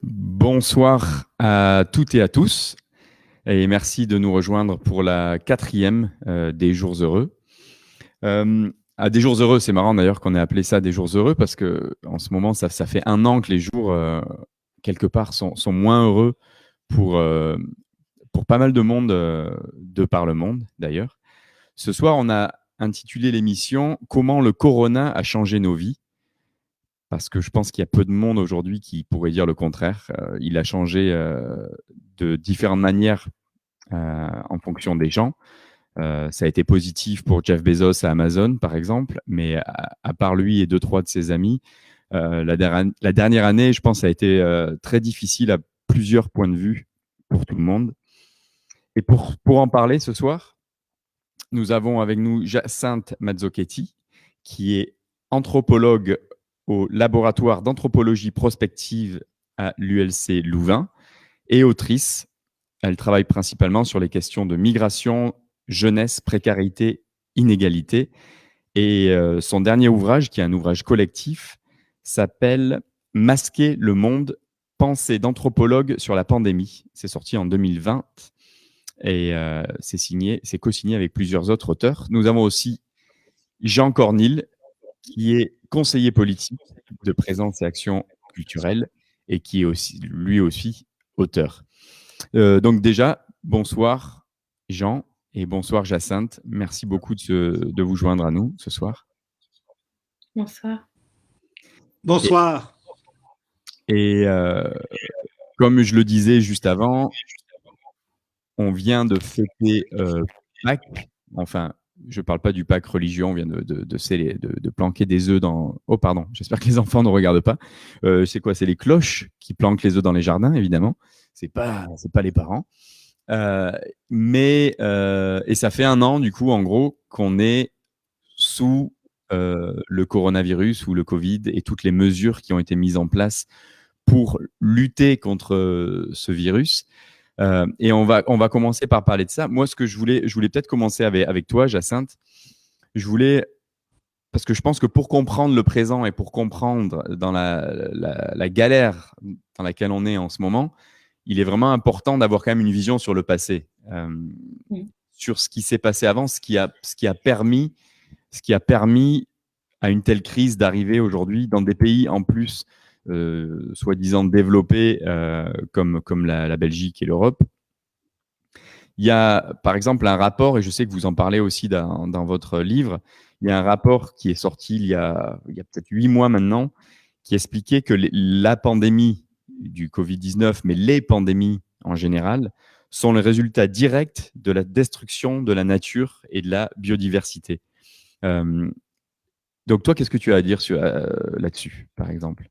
Bonsoir à toutes et à tous et merci de nous rejoindre pour la quatrième des jours heureux. Des jours heureux, c'est marrant d'ailleurs qu'on ait appelé ça des jours heureux parce que en ce moment, ça fait un an que les jours, quelque part, sont moins heureux pour, euh, pour pas mal de monde de par le monde d'ailleurs. Ce soir, on a intitulé l'émission Comment le corona a changé nos vies. Parce que je pense qu'il y a peu de monde aujourd'hui qui pourrait dire le contraire. Il a changé de différentes manières en fonction des gens. Ça a été positif pour Jeff Bezos à Amazon, par exemple, mais à part lui et deux, trois de ses amis, la dernière année, je pense, a été très difficile à plusieurs points de vue pour tout le monde. Et pour en parler ce soir, nous avons avec nous Jacinthe Mazzochetti, qui est anthropologue au laboratoire d'anthropologie prospective à l'ULC Louvain et autrice. Elle travaille principalement sur les questions de migration, jeunesse, précarité, inégalité. Et son dernier ouvrage, qui est un ouvrage collectif, s'appelle Masquer le monde, pensée d'anthropologue sur la pandémie. C'est sorti en 2020 et c'est co-signé avec plusieurs autres auteurs. Nous avons aussi Jean Cornil, qui est conseiller politique de Présence et Action culturelle et qui est aussi, lui aussi, auteur. Donc déjà, bonsoir Jean et bonsoir Jacinthe. Merci beaucoup de vous joindre à nous ce soir. Bonsoir. Bonsoir. Et comme je le disais juste avant, on vient de fêter Pâques. Enfin, je ne parle pas du Pâques religieux, on vient de planquer des œufs dans... Oh pardon, j'espère que les enfants ne regardent pas. C'est quoi? C'est les cloches qui planquent les œufs dans les jardins, évidemment. C'est pas les parents. Et ça fait un an, du coup, en gros, qu'on est sous le coronavirus ou le Covid et toutes les mesures qui ont été mises en place pour lutter contre ce virus. Et on va commencer par parler de ça. Moi, ce que je voulais peut-être commencer avec toi, Jacinthe. Parce que je pense que pour comprendre le présent et pour comprendre dans la galère dans laquelle on est en ce moment, il est vraiment important d'avoir quand même une vision sur le passé, sur ce qui s'est passé avant, ce qui a permis à une telle crise d'arriver aujourd'hui dans des pays en plus soi-disant développés comme la Belgique et l'Europe. Il y a par exemple un rapport, et je sais que vous en parlez aussi dans votre livre, il y a un rapport qui est sorti il y a peut-être 8 mois maintenant, qui expliquait que la pandémie du Covid-19, mais les pandémies en général, sont le résultat direct de la destruction de la nature et de la biodiversité. Donc toi, qu'est-ce que tu as à dire là-dessus, par exemple?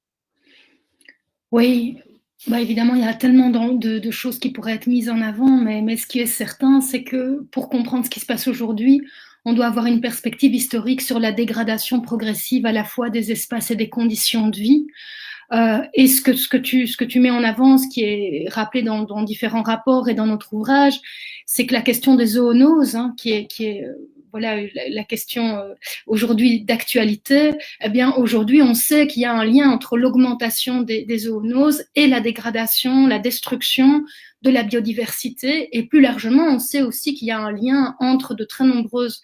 Oui, évidemment, il y a tellement de choses qui pourraient être mises en avant, mais ce qui est certain, c'est que pour comprendre ce qui se passe aujourd'hui, on doit avoir une perspective historique sur la dégradation progressive à la fois des espaces et des conditions de vie. Et ce que tu mets en avant, ce qui est rappelé dans différents rapports et dans notre ouvrage, c'est que la question des zoonoses, qui est voilà la question aujourd'hui d'actualité, eh bien aujourd'hui on sait qu'il y a un lien entre l'augmentation des zoonoses et la dégradation, la destruction de la biodiversité, et plus largement on sait aussi qu'il y a un lien entre de très nombreuses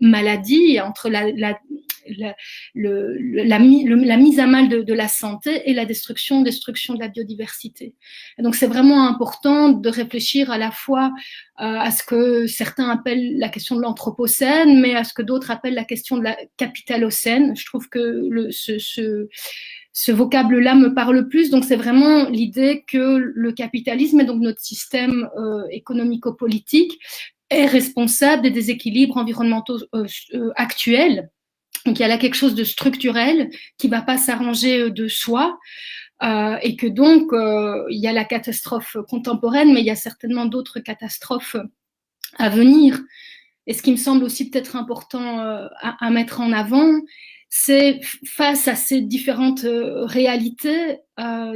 maladies, entre la mise à mal de la santé et la destruction de la biodiversité. Et donc c'est vraiment important de réfléchir à la fois à ce que certains appellent la question de l'anthropocène, mais à ce que d'autres appellent la question de la capitalocène. Je trouve que ce vocable-là me parle plus. Donc c'est vraiment l'idée que le capitalisme et donc notre système économico-politique est responsable des déséquilibres environnementaux actuels. Donc il y a là quelque chose de structurel qui ne va pas s'arranger de soi, et que donc il y a la catastrophe contemporaine, mais il y a certainement d'autres catastrophes à venir. Et ce qui me semble aussi peut-être important à mettre en avant, c'est face à ces différentes réalités,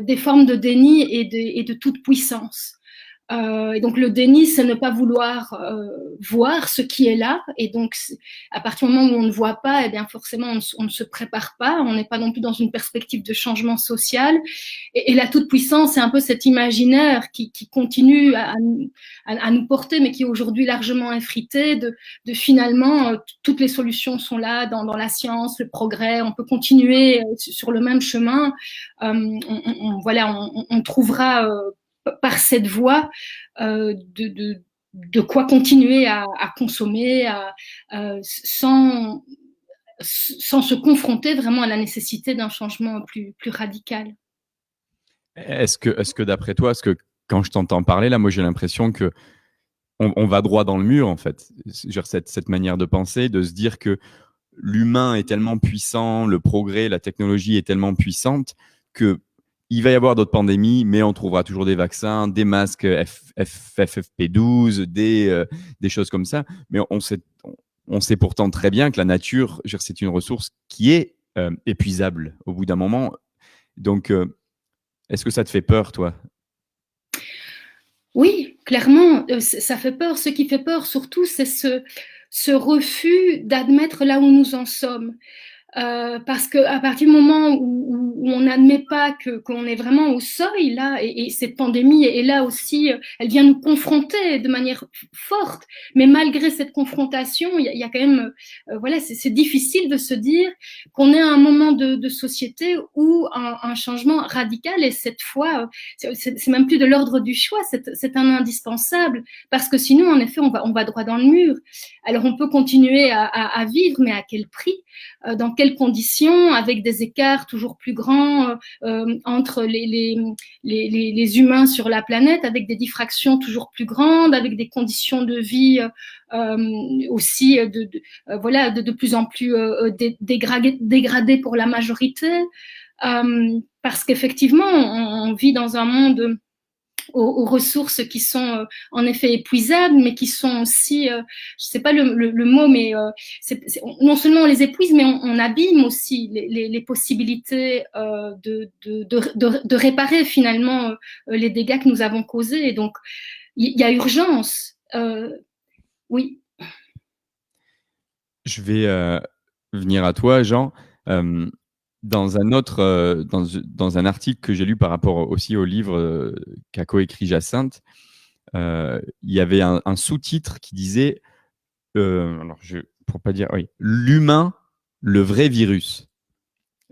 des formes de déni et de toute puissance. Et donc le déni, c'est ne pas vouloir voir ce qui est là. Et donc à partir du moment où on ne voit pas, eh bien forcément on ne se prépare pas. On n'est pas non plus dans une perspective de changement social. Et la toute-puissance, c'est un peu cet imaginaire qui continue à nous porter, mais qui est aujourd'hui largement effrité. De finalement, toutes les solutions sont là dans la science, le progrès. On peut continuer sur le même chemin. On trouvera par cette voie de quoi continuer à consommer sans se confronter vraiment à la nécessité d'un changement plus radical. Est-ce que d'après toi, quand je t'entends parler, là, moi j'ai l'impression que on va droit dans le mur, en fait. Genre cette manière de penser, de se dire que l'humain est tellement puissant, le progrès, la technologie est tellement puissante que il va y avoir d'autres pandémies, mais on trouvera toujours des vaccins, des masques FFP12, des choses comme ça. Mais on sait pourtant très bien que la nature, c'est une ressource qui est épuisable au bout d'un moment. Donc, est-ce que ça te fait peur, toi ? Oui, clairement, ça fait peur. Ce qui fait peur, surtout, c'est ce refus d'admettre là où nous en sommes. Parce qu'à partir du moment où on n'admet pas qu'on est vraiment au seuil, là, et cette pandémie est là aussi, elle vient nous confronter de manière forte, mais malgré cette confrontation, il y a quand même, c'est difficile de se dire qu'on est à un moment de société où un changement radical, et cette fois, c'est même plus de l'ordre du choix, c'est un indispensable, parce que sinon, en effet, on va droit dans le mur. Alors, on peut continuer à vivre, mais à quel prix ? Dans quelles conditions, avec des écarts toujours plus grands entre les humains sur la planète, avec des diffractions toujours plus grandes, avec des conditions de vie aussi de plus en plus dégradées pour la majorité, parce qu'effectivement, on vit dans un monde aux ressources qui sont en effet épuisables, mais qui sont aussi, je sais pas le mot, mais non seulement on les épuise, mais on abîme aussi les possibilités de réparer finalement les dégâts que nous avons causés. Et donc, il y a urgence. Oui. Je vais venir à toi, Jean. Dans un article que j'ai lu par rapport aussi au livre qu'a coécrit Jacinthe, il y avait un sous-titre qui disait, pour pas dire, oui, l'humain, le vrai virus.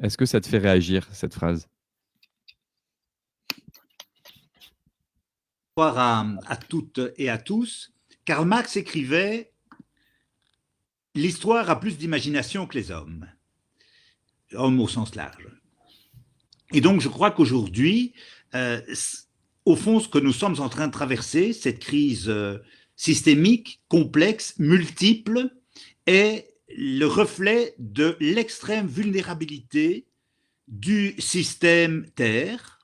Est-ce que ça te fait réagir, cette phrase ? Bonsoir à toutes et à tous. Karl Marx écrivait « L'histoire a plus d'imagination que les hommes ». Homme au sens large. Et donc, je crois qu'aujourd'hui, au fond, ce que nous sommes en train de traverser, cette crise systémique, complexe, multiple, est le reflet de l'extrême vulnérabilité du système Terre.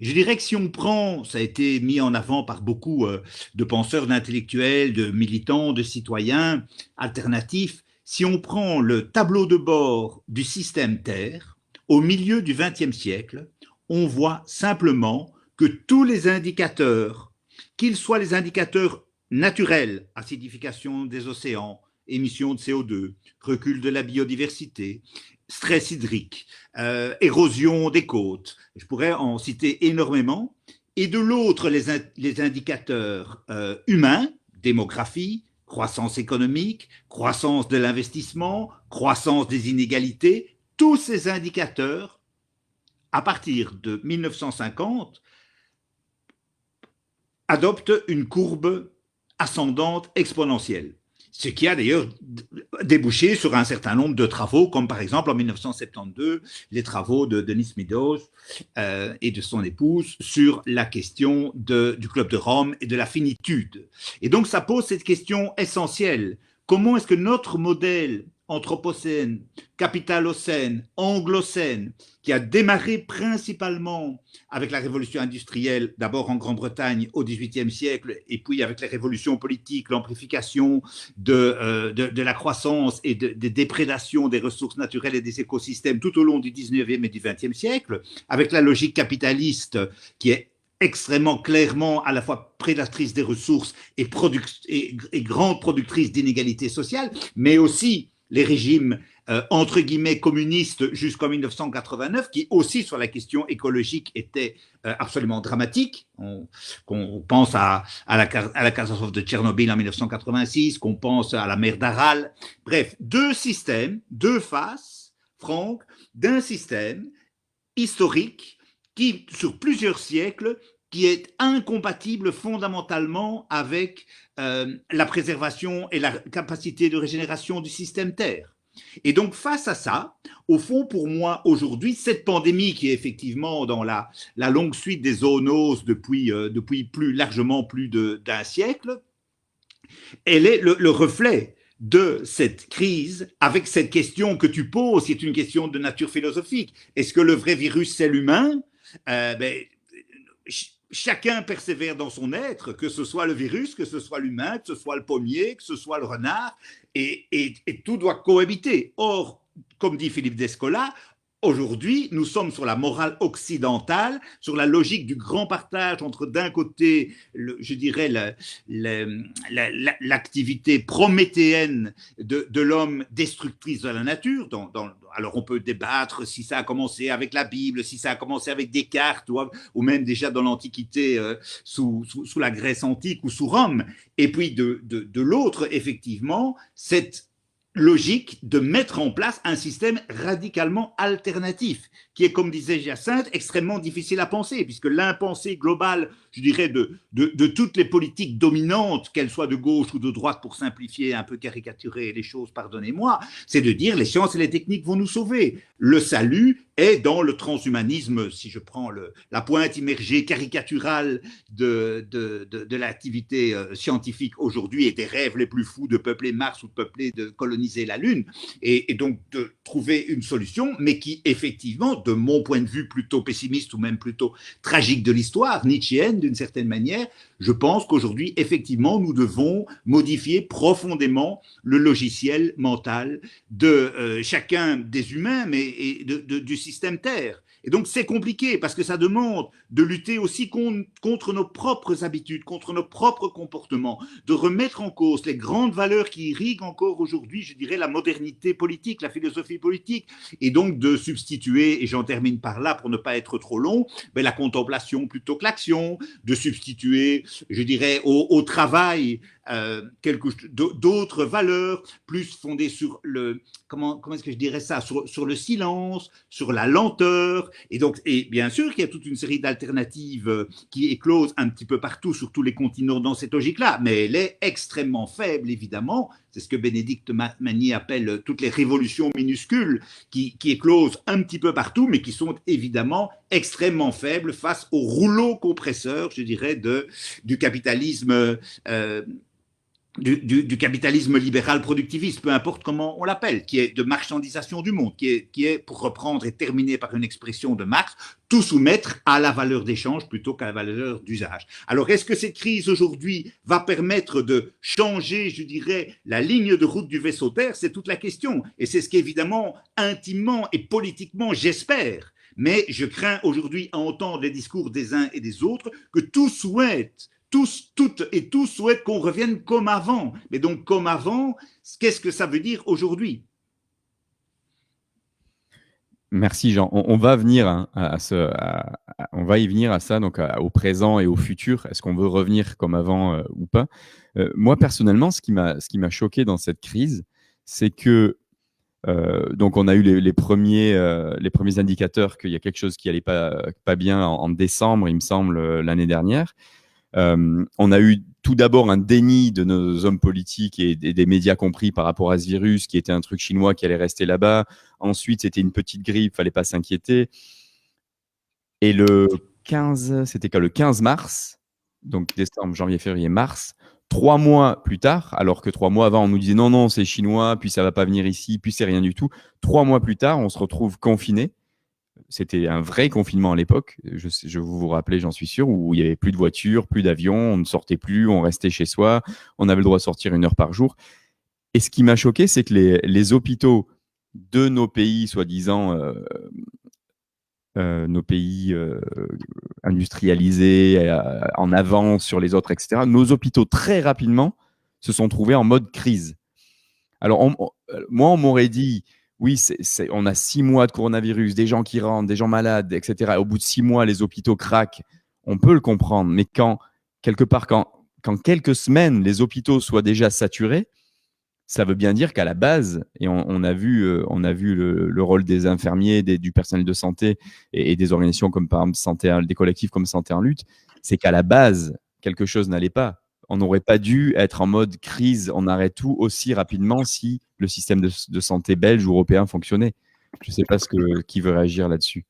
Je dirais que si on prend, ça a été mis en avant par beaucoup de penseurs, d'intellectuels, de militants, de citoyens alternatifs, si on prend le tableau de bord du système Terre, au milieu du XXe siècle, on voit simplement que tous les indicateurs, qu'ils soient les indicateurs naturels, acidification des océans, émissions de CO2, recul de la biodiversité, stress hydrique, érosion des côtes, je pourrais en citer énormément, et de l'autre les indicateurs humains, démographie, croissance économique, croissance de l'investissement, croissance des inégalités, tous ces indicateurs, à partir de 1950, adoptent une courbe ascendante exponentielle. Ce qui a d'ailleurs débouché sur un certain nombre de travaux, comme par exemple en 1972, les travaux de Denis Meadows et de son épouse sur la question du Club de Rome et de la finitude. Et donc ça pose cette question essentielle. Comment est-ce que notre modèle anthropocène, capitalocène, anglocène, qui a démarré principalement avec la révolution industrielle, d'abord en Grande-Bretagne au XVIIIe siècle, et puis avec les révolutions politiques, l'amplification de la croissance et des déprédations des ressources naturelles et des écosystèmes tout au long du XIXe et du XXe siècle, avec la logique capitaliste qui est extrêmement clairement à la fois prédatrice des ressources et grande productrice d'inégalités sociales, mais aussi les régimes entre guillemets communistes jusqu'en 1989, qui aussi sur la question écologique étaient absolument dramatiques. Qu'on pense à la catastrophe de Tchernobyl en 1986, qu'on pense à la mer d'Aral. Bref, deux systèmes, deux faces, Franck, d'un système historique qui, sur plusieurs siècles, qui est incompatible fondamentalement avec la préservation et la capacité de régénération du système Terre. Et donc, face à ça, au fond, pour moi, aujourd'hui, cette pandémie qui est effectivement dans la longue suite des zoonoses depuis plus largement plus d'un siècle, elle est le reflet de cette crise avec cette question que tu poses, qui est une question de nature philosophique. Est-ce que le vrai virus, c'est l'humain? Chacun persévère dans son être, que ce soit le virus, que ce soit l'humain, que ce soit le pommier, que ce soit le renard, et tout doit cohabiter. Or, comme dit Philippe Descola, aujourd'hui, nous sommes sur la morale occidentale, sur la logique du grand partage entre d'un côté, je dirais, l'activité prométhéenne de l'homme destructrice de la nature. Alors on peut débattre si ça a commencé avec la Bible, si ça a commencé avec Descartes, ou même déjà dans l'Antiquité, sous la Grèce antique ou sous Rome. Et puis de l'autre, effectivement, cette logique de mettre en place un système radicalement alternatif, qui est, comme disait Hyacinthe, extrêmement difficile à penser, puisque l'impensé global, je dirais, de toutes les politiques dominantes, qu'elles soient de gauche ou de droite, pour simplifier, un peu caricaturer les choses, pardonnez-moi, c'est de dire les sciences et les techniques vont nous sauver. Le salut est dans le transhumanisme, si je prends la pointe immergée caricaturale de l'activité scientifique aujourd'hui et des rêves les plus fous de peupler Mars ou de coloniser la Lune, et donc de trouver une solution, mais qui effectivement, de mon point de vue plutôt pessimiste ou même plutôt tragique de l'histoire, nietzschéenne d'une certaine manière, je pense qu'aujourd'hui, effectivement, nous devons modifier profondément le logiciel mental de chacun des humains, mais du système Terre. Et donc, c'est compliqué parce que ça demande de lutter aussi contre nos propres habitudes, contre nos propres comportements, de remettre en cause les grandes valeurs qui irriguent encore aujourd'hui, je dirais, la modernité politique, la philosophie politique, et donc de substituer, et j'en termine par là pour ne pas être trop long, mais la contemplation plutôt que l'action, de substituer, je dirais, au travail d'autres valeurs plus fondées sur comment est-ce que je dirais ça, sur le silence, sur la lenteur, et bien sûr qu'il y a toute une série d'alternatives qui éclosent un petit peu partout sur tous les continents dans cette logique-là, mais elle est extrêmement faible, évidemment. C'est ce que Bénédicte Magny appelle toutes les révolutions minuscules qui éclosent un petit peu partout, mais qui sont évidemment extrêmement faibles face au rouleau compresseur, je dirais, du capitalisme du capitalisme libéral productiviste, peu importe comment on l'appelle, qui est de marchandisation du monde, qui est, pour reprendre et terminer par une expression de Marx, tout soumettre à la valeur d'échange plutôt qu'à la valeur d'usage. Alors, est-ce que cette crise aujourd'hui va permettre de changer, je dirais, la ligne de route du vaisseau Terre? C'est toute la question. Et c'est ce qu'évidemment, intimement et politiquement, j'espère. Mais je crains aujourd'hui à entendre les discours des uns et des autres que toutes et tous souhaitent qu'on revienne comme avant. Mais donc, comme avant, qu'est-ce que ça veut dire aujourd'hui? Merci Jean. On va venir on va y venir à ça, donc au présent et au futur. Est-ce qu'on veut revenir comme avant ou pas? Moi personnellement, ce qui m'a choqué dans cette crise, c'est que donc on a eu les premiers indicateurs qu'il y a quelque chose qui allait pas bien en décembre, il me semble, l'année dernière. On a eu tout d'abord un déni de nos hommes politiques et des médias compris par rapport à ce virus, qui était un truc chinois qui allait rester là-bas. Ensuite, c'était une petite grippe, fallait pas s'inquiéter. Et c'était le 15 mars, donc décembre, janvier, février, mars, 3 mois plus tard, alors que 3 mois avant, on nous disait non, c'est chinois, puis ça va pas venir ici, puis c'est rien du tout. 3 mois plus tard, on se retrouve confinés. C'était un vrai confinement à l'époque, je vous rappelez, j'en suis sûr, où il n'y avait plus de voitures, plus d'avions, on ne sortait plus, on restait chez soi, on avait le droit de sortir 1 heure par jour. Et ce qui m'a choqué, c'est que les hôpitaux de nos pays, soi-disant, nos pays industrialisés, en avance sur les autres, etc., nos hôpitaux, très rapidement, se sont trouvés en mode crise. Alors, moi, on m'aurait dit, oui, on a 6 mois de coronavirus, des gens qui rentrent, des gens malades, etc. Au bout de 6 mois, les hôpitaux craquent. On peut le comprendre. Mais quand quelques semaines, les hôpitaux soient déjà saturés, ça veut bien dire qu'à la base, et on a vu le rôle des infirmiers, du personnel de santé et des organisations comme par exemple des collectifs comme Santé en lutte, c'est qu'à la base, quelque chose n'allait pas. On n'aurait pas dû être en mode crise, on arrête tout aussi rapidement si le système de santé belge ou européen fonctionnait. Je ne sais pas qui veut réagir là-dessus.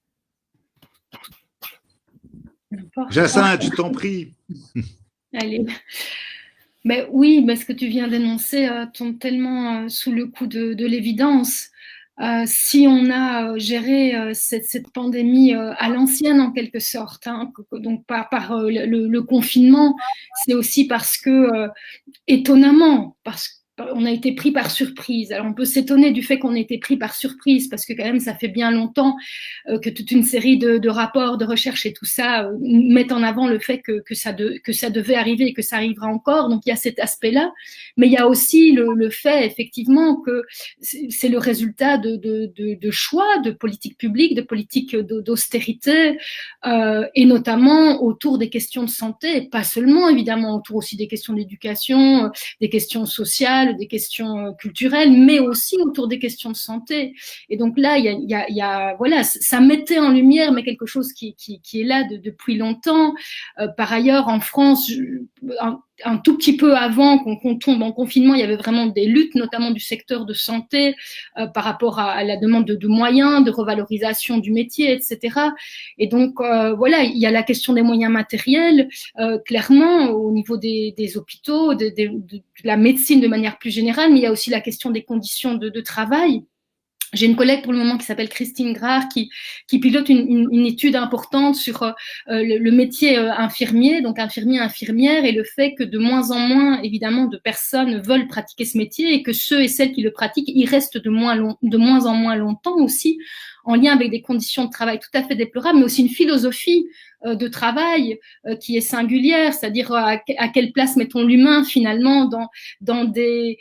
Jacinthe, je t'en prie. Allez. Mais oui, mais ce que tu viens d'énoncer tombe tellement sous le coup de l'évidence. Si on a géré cette pandémie à l'ancienne en quelque sorte, hein, donc par le confinement, c'est aussi parce que étonnamment, on a été pris par surprise. Alors on peut s'étonner du fait qu'on ait été pris par surprise parce que quand même ça fait bien longtemps que toute une série de rapports, de recherches et tout ça mettent en avant le fait que ça devait arriver et que ça arrivera encore. Donc il y a cet aspect-là, mais il y a aussi le fait effectivement que c'est le résultat de choix, de politiques publiques, de politiques d'austérité et notamment autour des questions de santé, et pas seulement évidemment, autour aussi des questions d'éducation, des questions sociales, des questions culturelles, mais aussi autour des questions de santé. Et donc là, voilà, ça mettait en lumière, mais quelque chose qui est là depuis longtemps. Par ailleurs, en France, un tout petit peu avant qu'on tombe en confinement, il y avait vraiment des luttes, notamment du secteur de santé, par rapport à la demande de moyens, de revalorisation du métier, etc. Et donc, voilà, il y a la question des moyens matériels, clairement, au niveau des hôpitaux, de la médecine de manière plus générale, mais il y a aussi la question des conditions de travail. J'ai une collègue pour le moment qui s'appelle Christine Grard qui pilote une étude importante sur le métier infirmier, donc infirmière, et le fait que de moins en moins, évidemment, de personnes veulent pratiquer ce métier et que ceux et celles qui le pratiquent y restent de moins en moins longtemps aussi, en lien avec des conditions de travail tout à fait déplorables, mais aussi une philosophie de travail qui est singulière, c'est-à-dire à quelle place mettons l'humain finalement dans des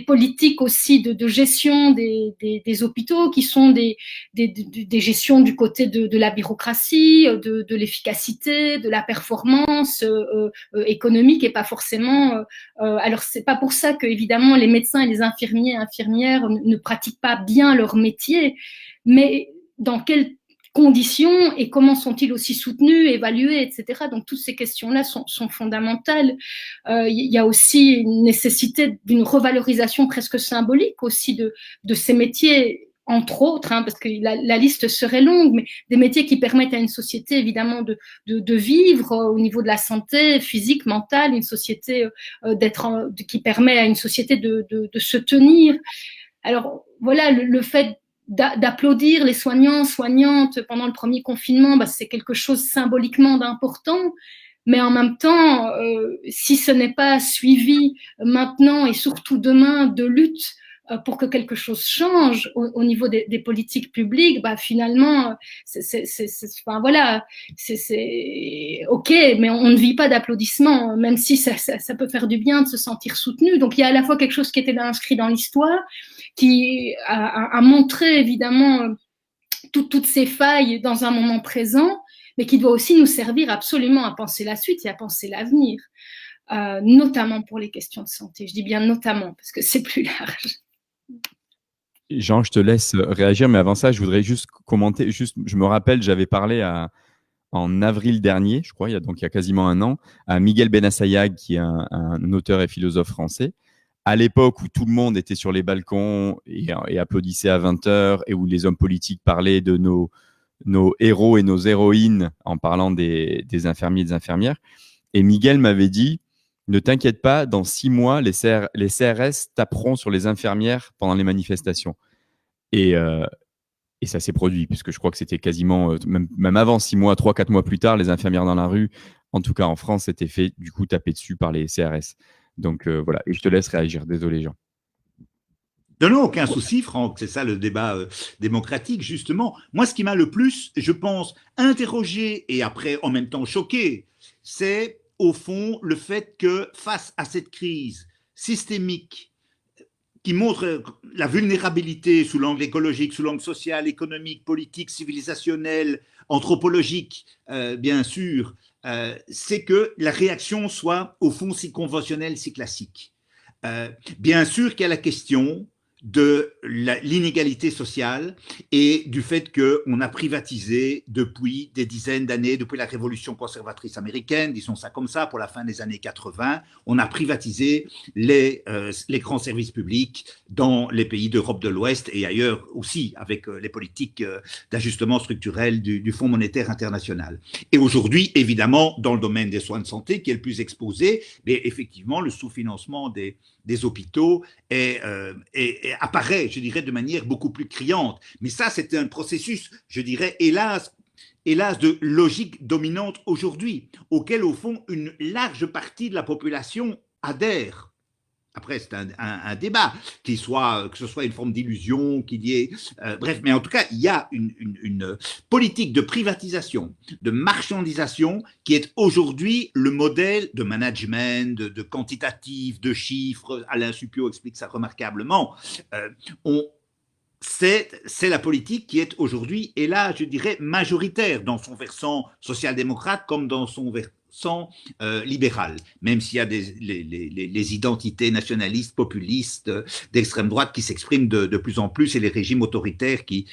politiques aussi de gestion des hôpitaux qui sont des gestions du côté de la bureaucratie, de l'efficacité, de la performance économique et pas forcément. Alors c'est pas pour ça que évidemment les médecins et les infirmiers et infirmières ne pratiquent pas bien leur métier, mais dans quelles conditions et comment sont-ils aussi soutenus, évalués, etc. Donc toutes ces questions-là sont fondamentales. Il y a aussi une nécessité d'une revalorisation presque symbolique aussi de ces métiers, entre autres, hein, parce que la liste serait longue, mais des métiers qui permettent à une société évidemment de vivre au niveau de la santé physique, mentale, une société qui permet à une société de se tenir. Alors voilà, le fait d'applaudir les soignants, soignantes pendant le premier confinement, c'est quelque chose symboliquement d'important, mais en même temps, si ce n'est pas suivi maintenant et surtout demain de lutte pour que quelque chose change au niveau des politiques publiques, finalement, voilà, c'est ok, mais on ne vit pas d'applaudissements, même si ça peut faire du bien de se sentir soutenu. Donc il y a à la fois quelque chose qui était inscrit dans l'histoire, qui a montré évidemment toutes ces failles dans un moment présent, mais qui doit aussi nous servir absolument à penser la suite et à penser l'avenir, notamment pour les questions de santé. Je dis bien notamment, parce que c'est plus large. Jean, je te laisse réagir, mais avant ça, je voudrais juste commenter. Je me rappelle, j'avais parlé en avril dernier, je crois, il y a quasiment un an, à Miguel Benassayag, qui est un auteur et philosophe français. À l'époque où tout le monde était sur les balcons et applaudissait à 20h et où les hommes politiques parlaient de nos héros et nos héroïnes en parlant des infirmiers et des infirmières. Et Miguel m'avait dit, ne t'inquiète pas, dans 6 mois, les CRS taperont sur les infirmières pendant les manifestations. Et ça s'est produit, puisque je crois que c'était quasiment, même avant 6 mois, 3-4 mois plus tard, les infirmières dans la rue, en tout cas en France, s'étaient fait du coup taper dessus par les CRS. Donc voilà, et je te laisse réagir. Désolé, Jean. Non, aucun souci, Franck, c'est ça le débat démocratique, justement. Moi, ce qui m'a le plus, je pense, interrogé et après en même temps choqué, c'est au fond le fait que face à cette crise systémique qui montre la vulnérabilité sous l'angle écologique, sous l'angle social, économique, politique, civilisationnel, anthropologique, bien sûr, c'est que la réaction soit au fond si conventionnelle, si classique. Bien sûr qu'il y a la question de l'inégalité sociale et du fait qu'on a privatisé depuis des dizaines d'années, depuis la révolution conservatrice américaine, disons ça comme ça, pour la fin des années 80, on a privatisé les grands services publics dans les pays d'Europe de l'Ouest et ailleurs aussi, avec les politiques d'ajustement structurel du Fonds monétaire international. Et aujourd'hui, évidemment, dans le domaine des soins de santé, qui est le plus exposé, mais effectivement, le sous-financement des hôpitaux apparaît, je dirais, de manière beaucoup plus criante. Mais ça, c'est un processus, je dirais, hélas, de logique dominante aujourd'hui, auquel, au fond, une large partie de la population adhère. Après, c'est un débat, que ce soit une forme d'illusion, qu'il y ait... bref, mais en tout cas, il y a une politique de privatisation, de marchandisation, qui est aujourd'hui le modèle de management, de quantitatif, de chiffres. Alain Suppiot explique ça remarquablement. C'est la politique qui est aujourd'hui, et là, je dirais, majoritaire dans son versant social-démocrate comme dans son versant libéral, même s'il y a les identités nationalistes, populistes, d'extrême droite qui s'expriment de plus en plus et les régimes autoritaires qui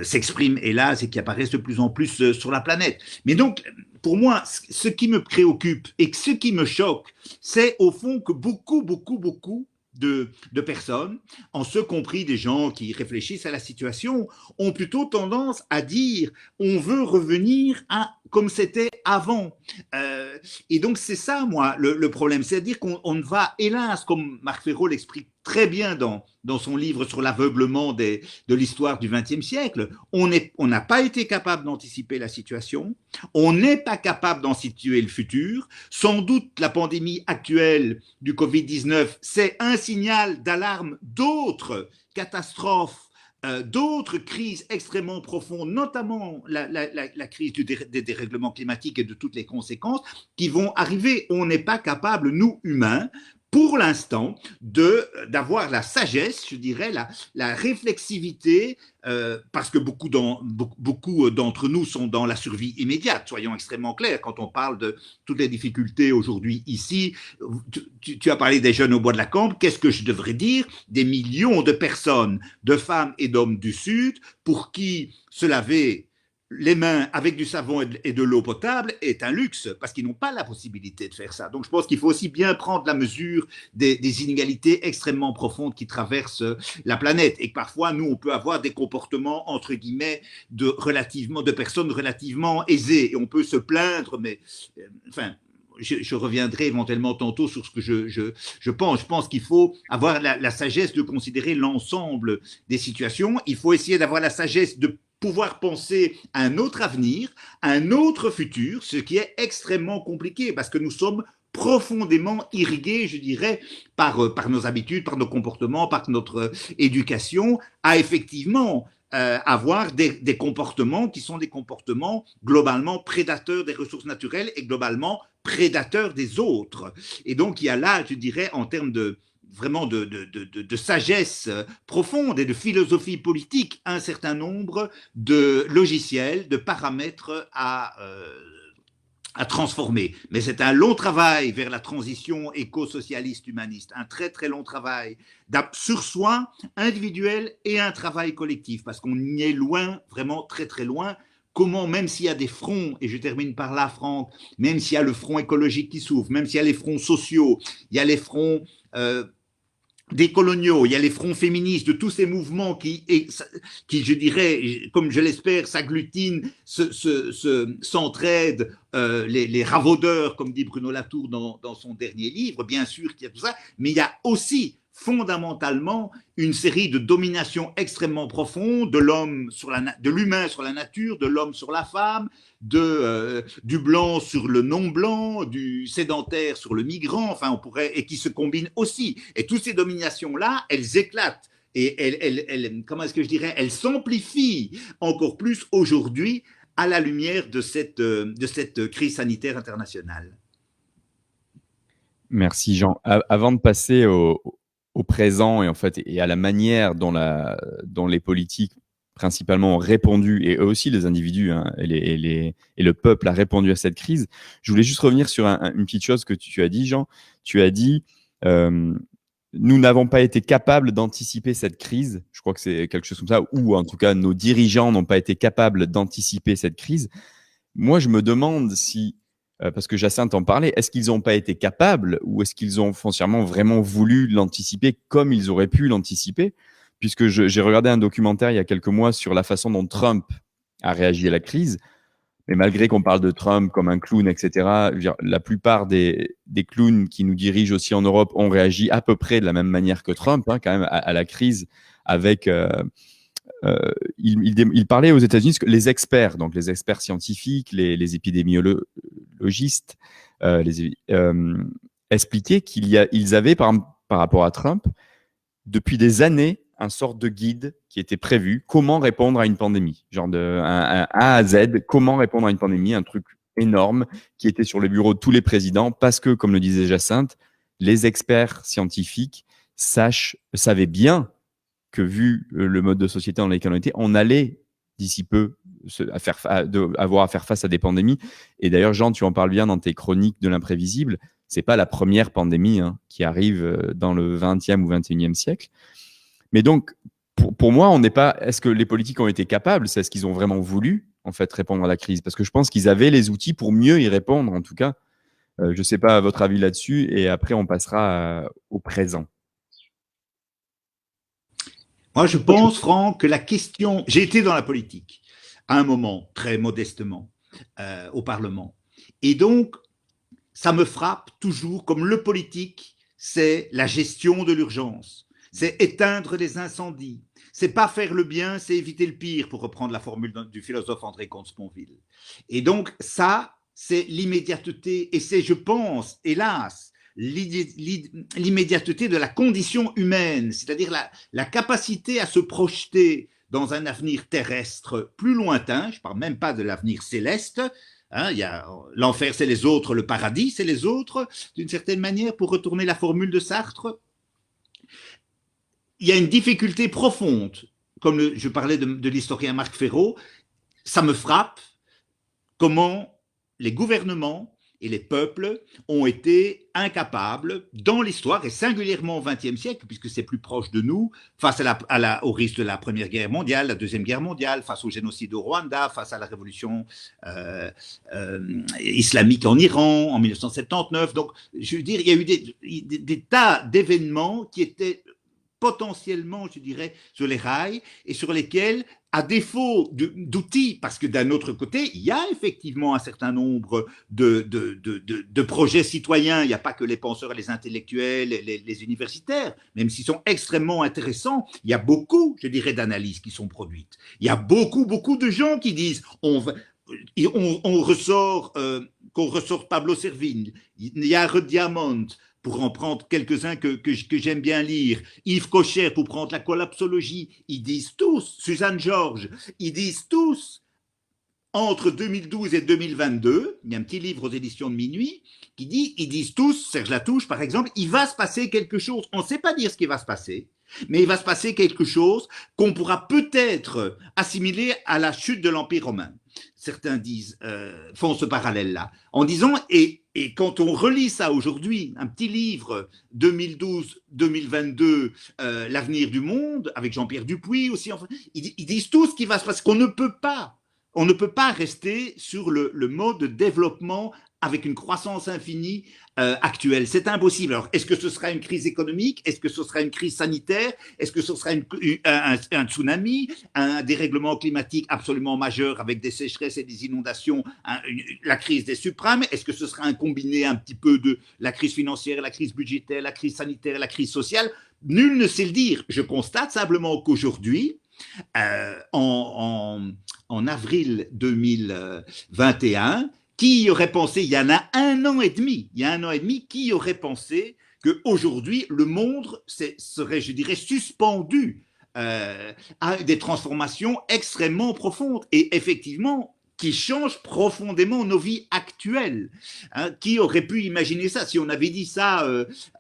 s'expriment, hélas, et qui apparaissent de plus en plus sur la planète. Mais donc, pour moi, ce qui me préoccupe et ce qui me choque, c'est au fond que beaucoup de personnes, en ce compris des gens qui réfléchissent à la situation, ont plutôt tendance à dire on veut revenir à comme c'était avant. Et donc c'est ça, moi, le problème, c'est-à-dire qu'on ne va, hélas, comme Marc Ferraud l'explique très bien dans son livre sur l'aveuglement de l'histoire du XXe siècle, on n'a pas été capable d'anticiper la situation, on n'est pas capable d'en situer le futur. Sans doute la pandémie actuelle du Covid-19, c'est un signal d'alarme d'autres catastrophes, d'autres crises extrêmement profondes, notamment la crise des dérèglements climatiques et de toutes les conséquences qui vont arriver. On n'est pas capable, nous humains, pour l'instant, d'avoir la sagesse, je dirais, la réflexivité, parce que beaucoup d'entre nous sont dans la survie immédiate, soyons extrêmement clairs, quand on parle de toutes les difficultés aujourd'hui ici. Tu as parlé des jeunes au bois de la Cambre, qu'est-ce que je devrais dire? Des millions de personnes, de femmes et d'hommes du Sud, pour qui se laver les mains avec du savon et de l'eau potable est un luxe, parce qu'ils n'ont pas la possibilité de faire ça. Donc je pense qu'il faut aussi bien prendre la mesure des inégalités extrêmement profondes qui traversent la planète, et que parfois nous on peut avoir des comportements entre guillemets de personnes relativement aisées, et on peut se plaindre, mais enfin je reviendrai éventuellement tantôt sur ce que je pense. Je pense qu'il faut avoir la sagesse de considérer l'ensemble des situations. Il faut essayer d'avoir la sagesse de pouvoir penser à un autre avenir, à un autre futur, ce qui est extrêmement compliqué parce que nous sommes profondément irrigués, je dirais, par nos habitudes, par nos comportements, par notre éducation, à effectivement avoir des comportements qui sont des comportements globalement prédateurs des ressources naturelles et globalement prédateurs des autres. Et donc, il y a là, je dirais, en termes vraiment de sagesse profonde et de philosophie politique, un certain nombre de logiciels, de paramètres à transformer. Mais c'est un long travail vers la transition éco-socialiste humaniste, un très très long travail sur soi individuel et un travail collectif, parce qu'on y est loin, vraiment très très loin. Comment, même s'il y a des fronts, et je termine par là, Franck, même s'il y a le front écologique qui s'ouvre, même s'il y a les fronts sociaux, il y a les fronts des coloniaux, il y a les fronts féministes, de tous ces mouvements qui je dirais, comme je l'espère, s'agglutinent, s'entraident, les ravaudeurs, comme dit Bruno Latour dans son dernier livre, bien sûr qu'il y a tout ça, mais il y a aussi fondamentalement une série de dominations extrêmement profondes de l'homme de l'humain sur la nature, de l'homme sur la femme, du blanc sur le non-blanc, du sédentaire sur le migrant, enfin et qui se combinent aussi. Et toutes ces dominations-là, elles éclatent. Et comment est-ce que je dirais, elles s'amplifient encore plus aujourd'hui à la lumière de cette crise sanitaire internationale. Merci Jean. Avant de passer au présent et à la manière dont les politiques principalement ont répondu, et eux aussi les individus et le peuple a répondu à cette crise, je voulais juste revenir sur une petite chose que tu as dit, Jean. Tu as dit nous n'avons pas été capables d'anticiper cette crise. Je crois que c'est quelque chose comme ça, ou en tout cas nos dirigeants n'ont pas été capables d'anticiper cette crise. Moi, je me demande si parce que Jacinthe en parlait, est-ce qu'ils n'ont pas été capables ou est-ce qu'ils ont foncièrement vraiment voulu l'anticiper comme ils auraient pu l'anticiper? Puisque j'ai regardé un documentaire il y a quelques mois sur la façon dont Trump a réagi à la crise. Mais malgré qu'on parle de Trump comme un clown, etc., la plupart des clowns qui nous dirigent aussi en Europe ont réagi à peu près de la même manière que Trump, quand même, à la crise avec... il parlait aux États-Unis que les experts, donc les experts scientifiques, les épidémiologistes, expliquaient qu'ils avaient, par rapport à Trump, depuis des années, un sorte de guide qui était prévu, comment répondre à une pandémie, genre de un A à Z, comment répondre à une pandémie, un truc énorme qui était sur les bureaux de tous les présidents, parce que, comme le disait Jacinthe, les experts scientifiques savaient bien que vu le mode de société dans lequel on était, on allait d'ici peu avoir à faire face à des pandémies. Et d'ailleurs, Jean, tu en parles bien dans tes chroniques de l'imprévisible, c'est pas la première pandémie qui arrive dans le 20e ou 21e siècle. Mais donc, pour moi, on n'est pas... Est-ce que les politiques ont été capables? C'est ce qu'ils ont vraiment voulu, en fait, répondre à la crise? Parce que je pense qu'ils avaient les outils pour mieux y répondre, en tout cas. Je ne sais pas votre avis là-dessus, et après, on passera au présent. Moi, je pense, Franck, que la question... J'ai été dans la politique, à un moment, très modestement, au Parlement. Et donc, ça me frappe toujours, comme le politique, c'est la gestion de l'urgence. C'est éteindre les incendies. C'est pas faire le bien, c'est éviter le pire, pour reprendre la formule du philosophe André Comte-Sponville. Et donc, ça, c'est l'immédiateté. Et c'est, je pense, hélas, l'immédiateté de la condition humaine, c'est-à-dire la capacité à se projeter dans un avenir terrestre plus lointain, je ne parle même pas de l'avenir céleste, il y a l'enfer c'est les autres, le paradis c'est les autres, d'une certaine manière, pour retourner la formule de Sartre. Il y a une difficulté profonde, comme je parlais de l'historien Marc Ferraud, ça me frappe comment les gouvernements et les peuples ont été incapables dans l'histoire, et singulièrement au XXe siècle, puisque c'est plus proche de nous, face au risque de la Première Guerre mondiale, la Deuxième Guerre mondiale, face au génocide au Rwanda, face à la révolution islamique en Iran en 1979. Donc, je veux dire, il y a eu des tas d'événements qui étaient potentiellement, je dirais, sur les rails et sur lesquels, à défaut d'outils, parce que d'un autre côté, il y a effectivement un certain nombre de projets citoyens, il n'y a pas que les penseurs, les intellectuels, les universitaires, même s'ils sont extrêmement intéressants, il y a beaucoup, je dirais, d'analyses qui sont produites. Il y a beaucoup de gens qui disent qu'on ressort Pablo Servigne, Jared Diamant, pour en prendre quelques-uns que j'aime bien lire, Yves Cocher, pour prendre la collapsologie, ils disent tous, Suzanne Georges, ils disent tous, entre 2012 et 2022, il y a un petit livre aux éditions de Minuit, qui dit, ils disent tous, Serge Latouche par exemple, il va se passer quelque chose, on ne sait pas dire ce qui va se passer, mais il va se passer quelque chose qu'on pourra peut-être assimiler à la chute de l'Empire romain. Certains disent, font ce parallèle-là, en disant, et quand on relit ça aujourd'hui, un petit livre 2012-2022, L'avenir du monde, avec Jean-Pierre Dupuis aussi, enfin, ils disent tout ce qui va se passer, qu'on ne peut pas rester sur le mode de développement avec une croissance infinie actuelle. C'est impossible. Alors, est-ce que ce sera une crise économique? Est-ce que ce sera une crise sanitaire? Est-ce que ce sera un tsunami? Un dérèglement climatique absolument majeur avec des sécheresses et des inondations? La crise des subprimes? Est-ce que ce sera un combiné un petit peu de la crise financière, la crise budgétaire, la crise sanitaire, la crise sociale? nul ne sait le dire. Je constate simplement qu'aujourd'hui, en avril 2021, qui aurait pensé, il y en a un an et demi, qui aurait pensé qu'aujourd'hui, le monde serait, je dirais, suspendu à des transformations extrêmement profondes. Et effectivement, qui changent profondément nos vies actuelles. Hein, qui aurait pu imaginer ça? Si on avait dit ça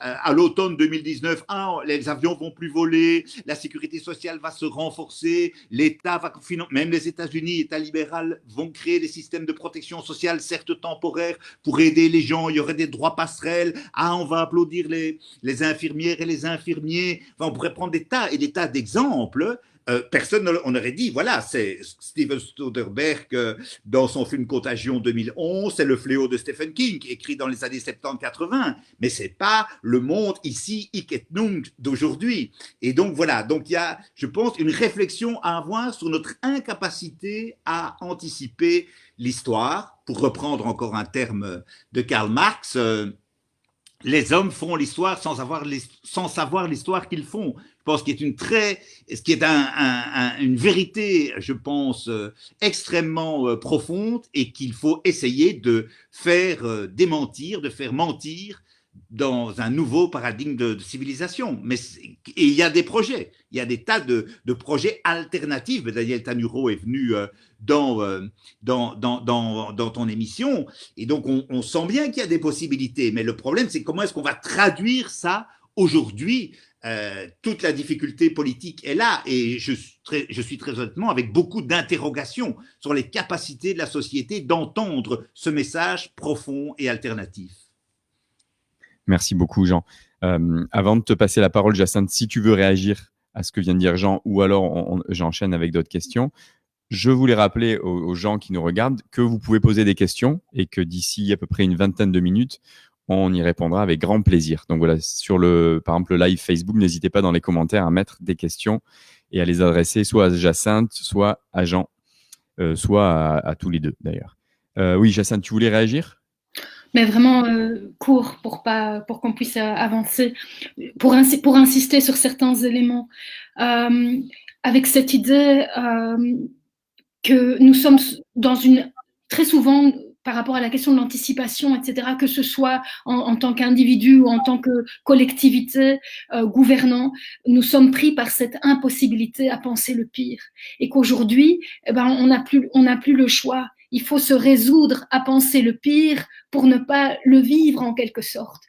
à l'automne 2019, les avions vont plus voler, la sécurité sociale va se renforcer, l'État va financer, même les États-Unis, État libéral, vont créer des systèmes de protection sociale, certes temporaires, pour aider les gens, il y aurait des droits passerelles, on va applaudir les infirmières et les infirmiers, enfin, on pourrait prendre des tas et des tas d'exemples. Personne, on aurait dit, voilà, c'est Steven Soderbergh dans son film Contagion 2011, c'est le fléau de Stephen King, écrit dans les années 70-80, mais c'est pas le monde ici, hic et nunc d'aujourd'hui. Et donc voilà, donc il y a, je pense, une réflexion à avoir sur notre incapacité à anticiper l'histoire. Pour reprendre encore un terme de Karl Marx, les hommes font l'histoire sans savoir l'histoire qu'ils font. Je pense qu'il ce qui est une vérité, je pense, extrêmement profonde et qu'il faut essayer de faire démentir, de faire mentir dans un nouveau paradigme de civilisation. Et il y a des projets, il y a des tas de projets alternatifs. Daniel Tanuro est venu dans ton émission, et donc on sent bien qu'il y a des possibilités, mais le problème, c'est comment est-ce qu'on va traduire ça aujourd'hui. Toute la difficulté politique est là, et je suis très honnêtement avec beaucoup d'interrogations sur les capacités de la société d'entendre ce message profond et alternatif. Merci beaucoup, Jean. Avant de te passer la parole, Jacinthe, si tu veux réagir à ce que vient de dire Jean, ou alors j'enchaîne avec d'autres questions, je voulais rappeler aux gens qui nous regardent que vous pouvez poser des questions et que d'ici à peu près une vingtaine de minutes, on y répondra avec grand plaisir. Donc voilà, sur par exemple, le live Facebook, n'hésitez pas dans les commentaires à mettre des questions et à les adresser soit à Jacinthe, soit à Jean, soit à tous les deux d'ailleurs. Oui, Jacinthe, tu voulais réagir ? Mais vraiment court pour qu'on puisse avancer, pour insister sur certains éléments, avec cette idée que nous sommes très souvent, par rapport à la question de l'anticipation, etc., que ce soit en tant qu'individu ou en tant que collectivité gouvernant, nous sommes pris par cette impossibilité à penser le pire. Et qu'aujourd'hui, on n'a plus le choix. Il faut se résoudre à penser le pire pour ne pas le vivre en quelque sorte.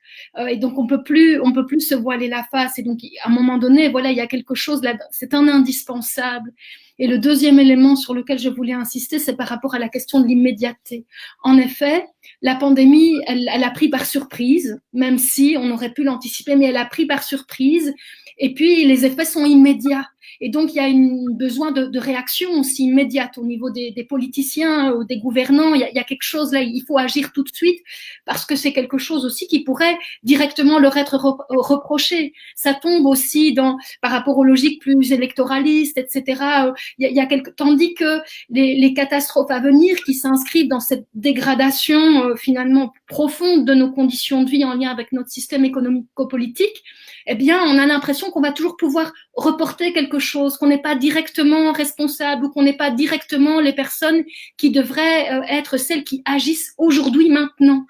Et donc on peut plus se voiler la face. Et donc à un moment donné, voilà, il y a quelque chose là, c'est un indispensable. Et le deuxième élément sur lequel je voulais insister, c'est par rapport à la question de l'immédiateté. En effet, la pandémie, elle a pris par surprise, même si on aurait pu l'anticiper, mais elle a pris par surprise. Et puis, les effets sont immédiats. Et donc, il y a un besoin de réaction aussi immédiate au niveau des politiciens ou des gouvernants. Il y a quelque chose là, il faut agir tout de suite parce que c'est quelque chose aussi qui pourrait directement leur être reproché. Ça tombe aussi par rapport aux logiques plus électoralistes, etc. Tandis que les catastrophes à venir qui s'inscrivent dans cette dégradation finalement profonde de nos conditions de vie en lien avec notre système économico-politique, eh bien, on a l'impression qu'on va toujours pouvoir reporter quelque chose, qu'on n'est pas directement responsable ou qu'on n'est pas directement les personnes qui devraient être celles qui agissent aujourd'hui, maintenant.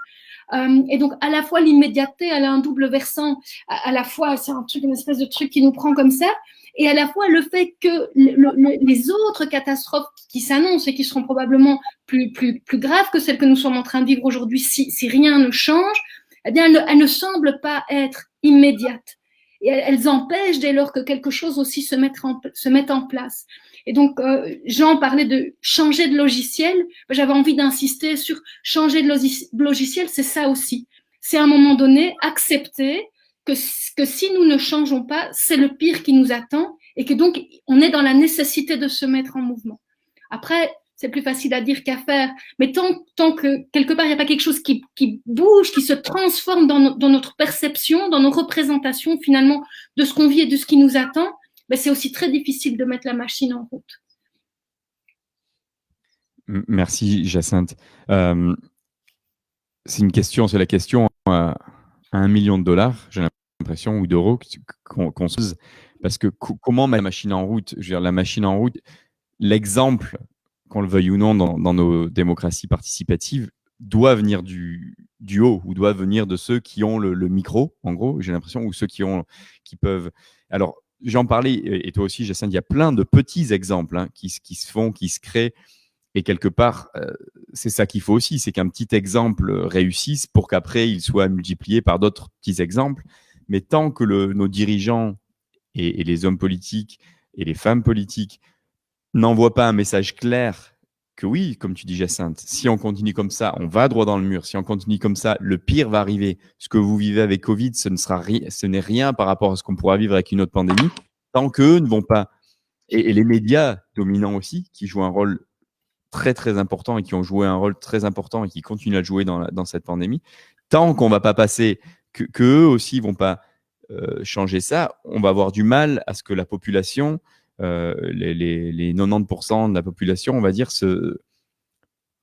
Et donc, à la fois, l'immédiateté, elle a un double versant. À la fois, c'est une espèce de truc qui nous prend comme ça. Et à la fois, le fait que les autres catastrophes qui s'annoncent et qui seront probablement plus graves que celles que nous sommes en train de vivre aujourd'hui, si rien ne change, eh bien, elles ne semblent pas être immédiates. Et elles empêchent dès lors que quelque chose aussi se mette en place. Et donc, Jean parlait de changer de logiciel. J'avais envie d'insister sur changer de logiciel, c'est ça aussi. C'est à un moment donné accepter que si nous ne changeons pas, c'est le pire qui nous attend et que donc on est dans la nécessité de se mettre en mouvement. Après, c'est plus facile à dire qu'à faire, mais tant que quelque part il n'y a pas quelque chose qui bouge, qui se transforme dans notre perception, dans nos représentations finalement de ce qu'on vit et de ce qui nous attend, ben c'est aussi très difficile de mettre la machine en route. Merci Jacinthe. C'est la question à $1 million. J'ai l'impression, ou d'euros qu'on se pose. Parce que comment mettre la machine en route? Je veux dire, la machine en route, l'exemple, qu'on le veuille ou non, dans nos démocraties participatives, doit venir du haut, ou doit venir de ceux qui ont le micro, en gros, j'ai l'impression, ou ceux qui peuvent. Alors, j'en parlais, et toi aussi, Jacinthe, il y a plein de petits exemples qui se font, qui se créent. Et quelque part, c'est ça qu'il faut aussi, c'est qu'un petit exemple réussisse pour qu'après, il soit multiplié par d'autres petits exemples. Mais tant que nos dirigeants et les hommes politiques et les femmes politiques n'envoient pas un message clair que oui, comme tu dis, Jacinthe, si on continue comme ça, on va droit dans le mur. Si on continue comme ça, le pire va arriver. Ce que vous vivez avec Covid, ce n'est rien par rapport à ce qu'on pourra vivre avec une autre pandémie. Tant qu'eux ne vont pas, et les médias dominants aussi, qui jouent un rôle très très important et qui ont joué un rôle très important et qui continuent à le jouer dans cette pandémie, tant qu'on ne va pas passer, qu'eux aussi ne vont pas changer ça, on va avoir du mal à ce que la population, les 90% de la population, on va dire,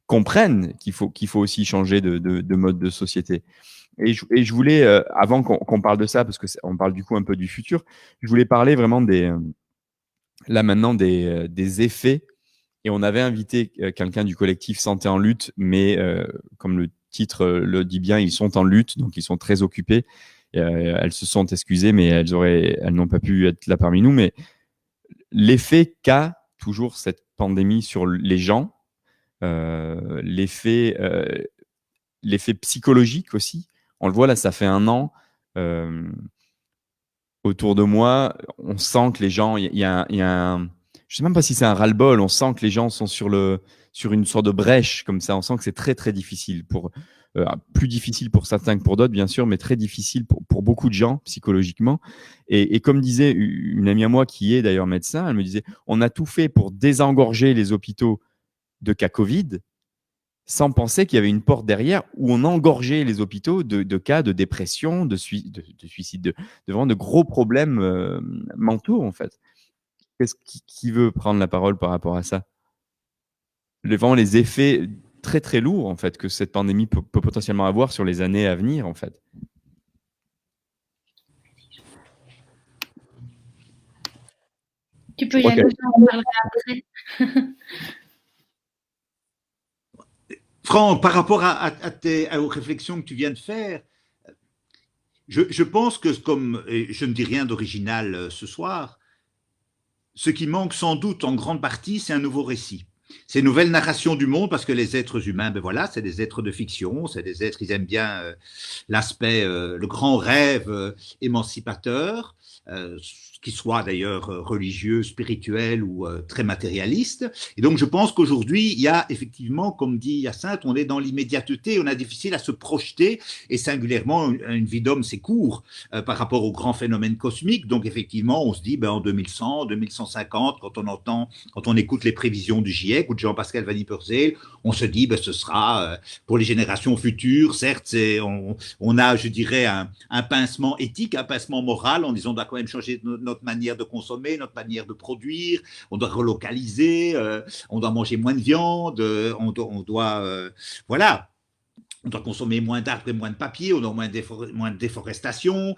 comprennent qu'il faut aussi changer de mode de société. Et je voulais, avant qu'on parle de ça, parce qu'on parle du coup un peu du futur, je voulais parler vraiment là maintenant des effets. Et on avait invité quelqu'un du collectif Santé en lutte, mais comme le titre le dit bien, ils sont en lutte, donc ils sont très occupés. Elles se sont excusées, mais elles n'ont pas pu être là parmi nous. Mais l'effet qu'a toujours cette pandémie sur les gens, l'effet psychologique aussi. On le voit là, ça fait 1 an. Autour de moi, on sent que les gens, il y a un, je sais même pas si c'est un ras-le-bol, on sent que les gens sont sur une sorte de brèche comme ça. On sent que c'est très très difficile, plus difficile pour certains que pour d'autres bien sûr, mais très difficile pour beaucoup de gens psychologiquement. Et comme disait une amie à moi qui est d'ailleurs médecin, elle me disait, on a tout fait pour désengorger les hôpitaux de cas Covid, sans penser qu'il y avait une porte derrière où on engorgeait les hôpitaux de cas de dépression, de suicide, de vraiment de gros problèmes mentaux, en fait. Qui veut prendre la parole par rapport à ça? Vraiment les effets très, très lourds, en fait, que cette pandémie peut potentiellement avoir sur les années à venir, en fait. Tu peux y aller, j'en parlerai après. Franck, par rapport aux réflexions que tu viens de faire, je pense que, et je ne dis rien d'original ce soir, ce qui manque sans doute en grande partie, c'est un nouveau récit. C'est une nouvelle narration du monde, parce que les êtres humains, ben voilà, c'est des êtres de fiction, c'est des êtres, ils aiment bien l'aspect, le grand rêve émancipateur, qui soit d'ailleurs religieux, spirituel ou très matérialiste. Et donc je pense qu'aujourd'hui, il y a effectivement, comme dit Jacinthe, on est dans l'immédiateté, on a difficile à se projeter, et singulièrement, une vie d'homme, c'est court par rapport aux grands phénomènes cosmiques. Donc effectivement, on se dit, ben, en 2100, 2150, quand on écoute les prévisions du GIEC ou de Jean-Pascal Van Yperseel, on se dit, ben, ce sera pour les générations futures. Certes, on a, je dirais, un pincement éthique, un pincement moral, en disant, on doit quand même changer notre manière de consommer, notre manière de produire, on doit relocaliser, on doit manger moins de viande, on doit voilà. On doit consommer moins d'arbres et moins de papier, on a moins de déforestation,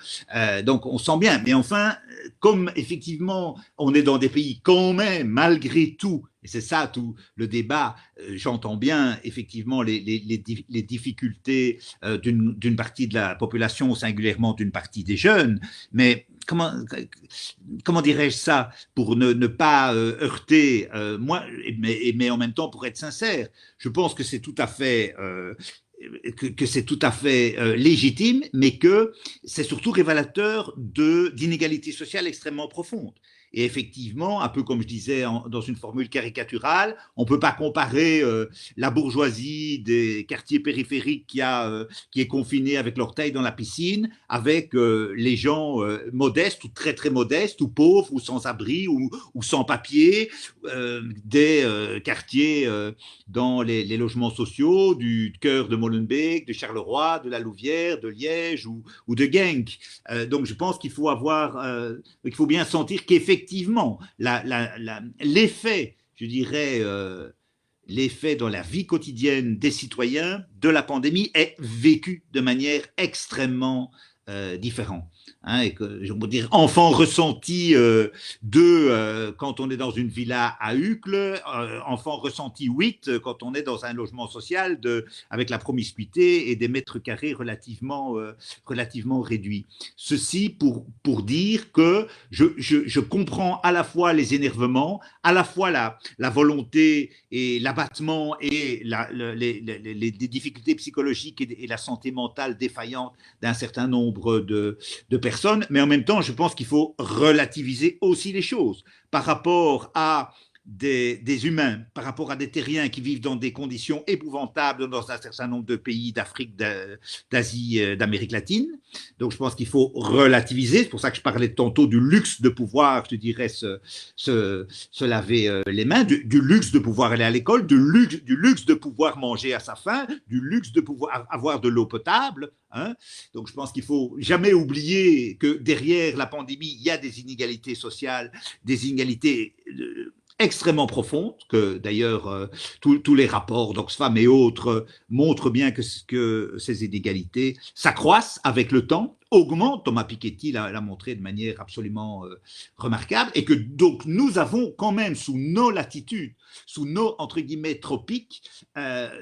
donc on sent bien. Mais enfin, comme effectivement, on est dans des pays quand même, malgré tout, et c'est ça tout le débat, j'entends bien effectivement les difficultés d'une partie de la population, singulièrement d'une partie des jeunes, mais comment dirais-je ça, pour ne pas heurter, moi, mais en même temps pour être sincère, je pense que c'est tout à fait c'est tout à fait légitime, mais que c'est surtout révélateur d'inégalités sociales extrêmement profondes. Et effectivement, un peu comme je disais dans une formule caricaturale, on ne peut pas comparer la bourgeoisie des quartiers périphériques qui est confinée avec l'orteil dans la piscine avec les gens modestes ou très très modestes ou pauvres ou sans abri ou sans papier des quartiers dans les logements sociaux du cœur de Molenbeek, de Charleroi, de la Louvière, de Liège ou de Genk. Donc je pense qu'il faut il faut bien sentir qu'effectivement l'effet, je dirais, l'effet dans la vie quotidienne des citoyens de la pandémie est vécu de manière extrêmement différente. Hein, et que, je veux dire, enfant ressenti quand on est dans une villa à Uccle, enfant ressenti 8 quand on est dans un logement social avec la promiscuité et des mètres carrés relativement réduits. Ceci pour dire que je comprends à la fois les énervements, à la fois la volonté et l'abattement et les difficultés psychologiques et la santé mentale défaillante d'un certain nombre de personnes, mais en même temps, je pense qu'il faut relativiser aussi les choses par rapport à des humains, par rapport à des terriens qui vivent dans des conditions épouvantables dans un certain nombre de pays d'Afrique, d'Asie, d'Amérique latine. Donc je pense qu'il faut relativiser. C'est pour ça que je parlais tantôt du luxe de pouvoir, je dirais, se laver les mains, du luxe de pouvoir aller à l'école, du luxe de pouvoir manger à sa faim, du luxe de pouvoir avoir de l'eau potable. Hein. Donc je pense qu'il ne faut jamais oublier que derrière la pandémie, il y a des inégalités sociales, des inégalités extrêmement profonde, que d'ailleurs tous les rapports d'Oxfam et autres montrent bien que ces inégalités s'accroissent avec le temps, augmentent. Thomas Piketty l'a montré de manière absolument remarquable, et que donc nous avons quand même sous nos latitudes, sous nos entre guillemets tropiques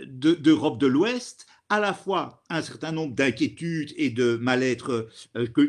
d'Europe de l'Ouest, à la fois un certain nombre d'inquiétudes et de mal-être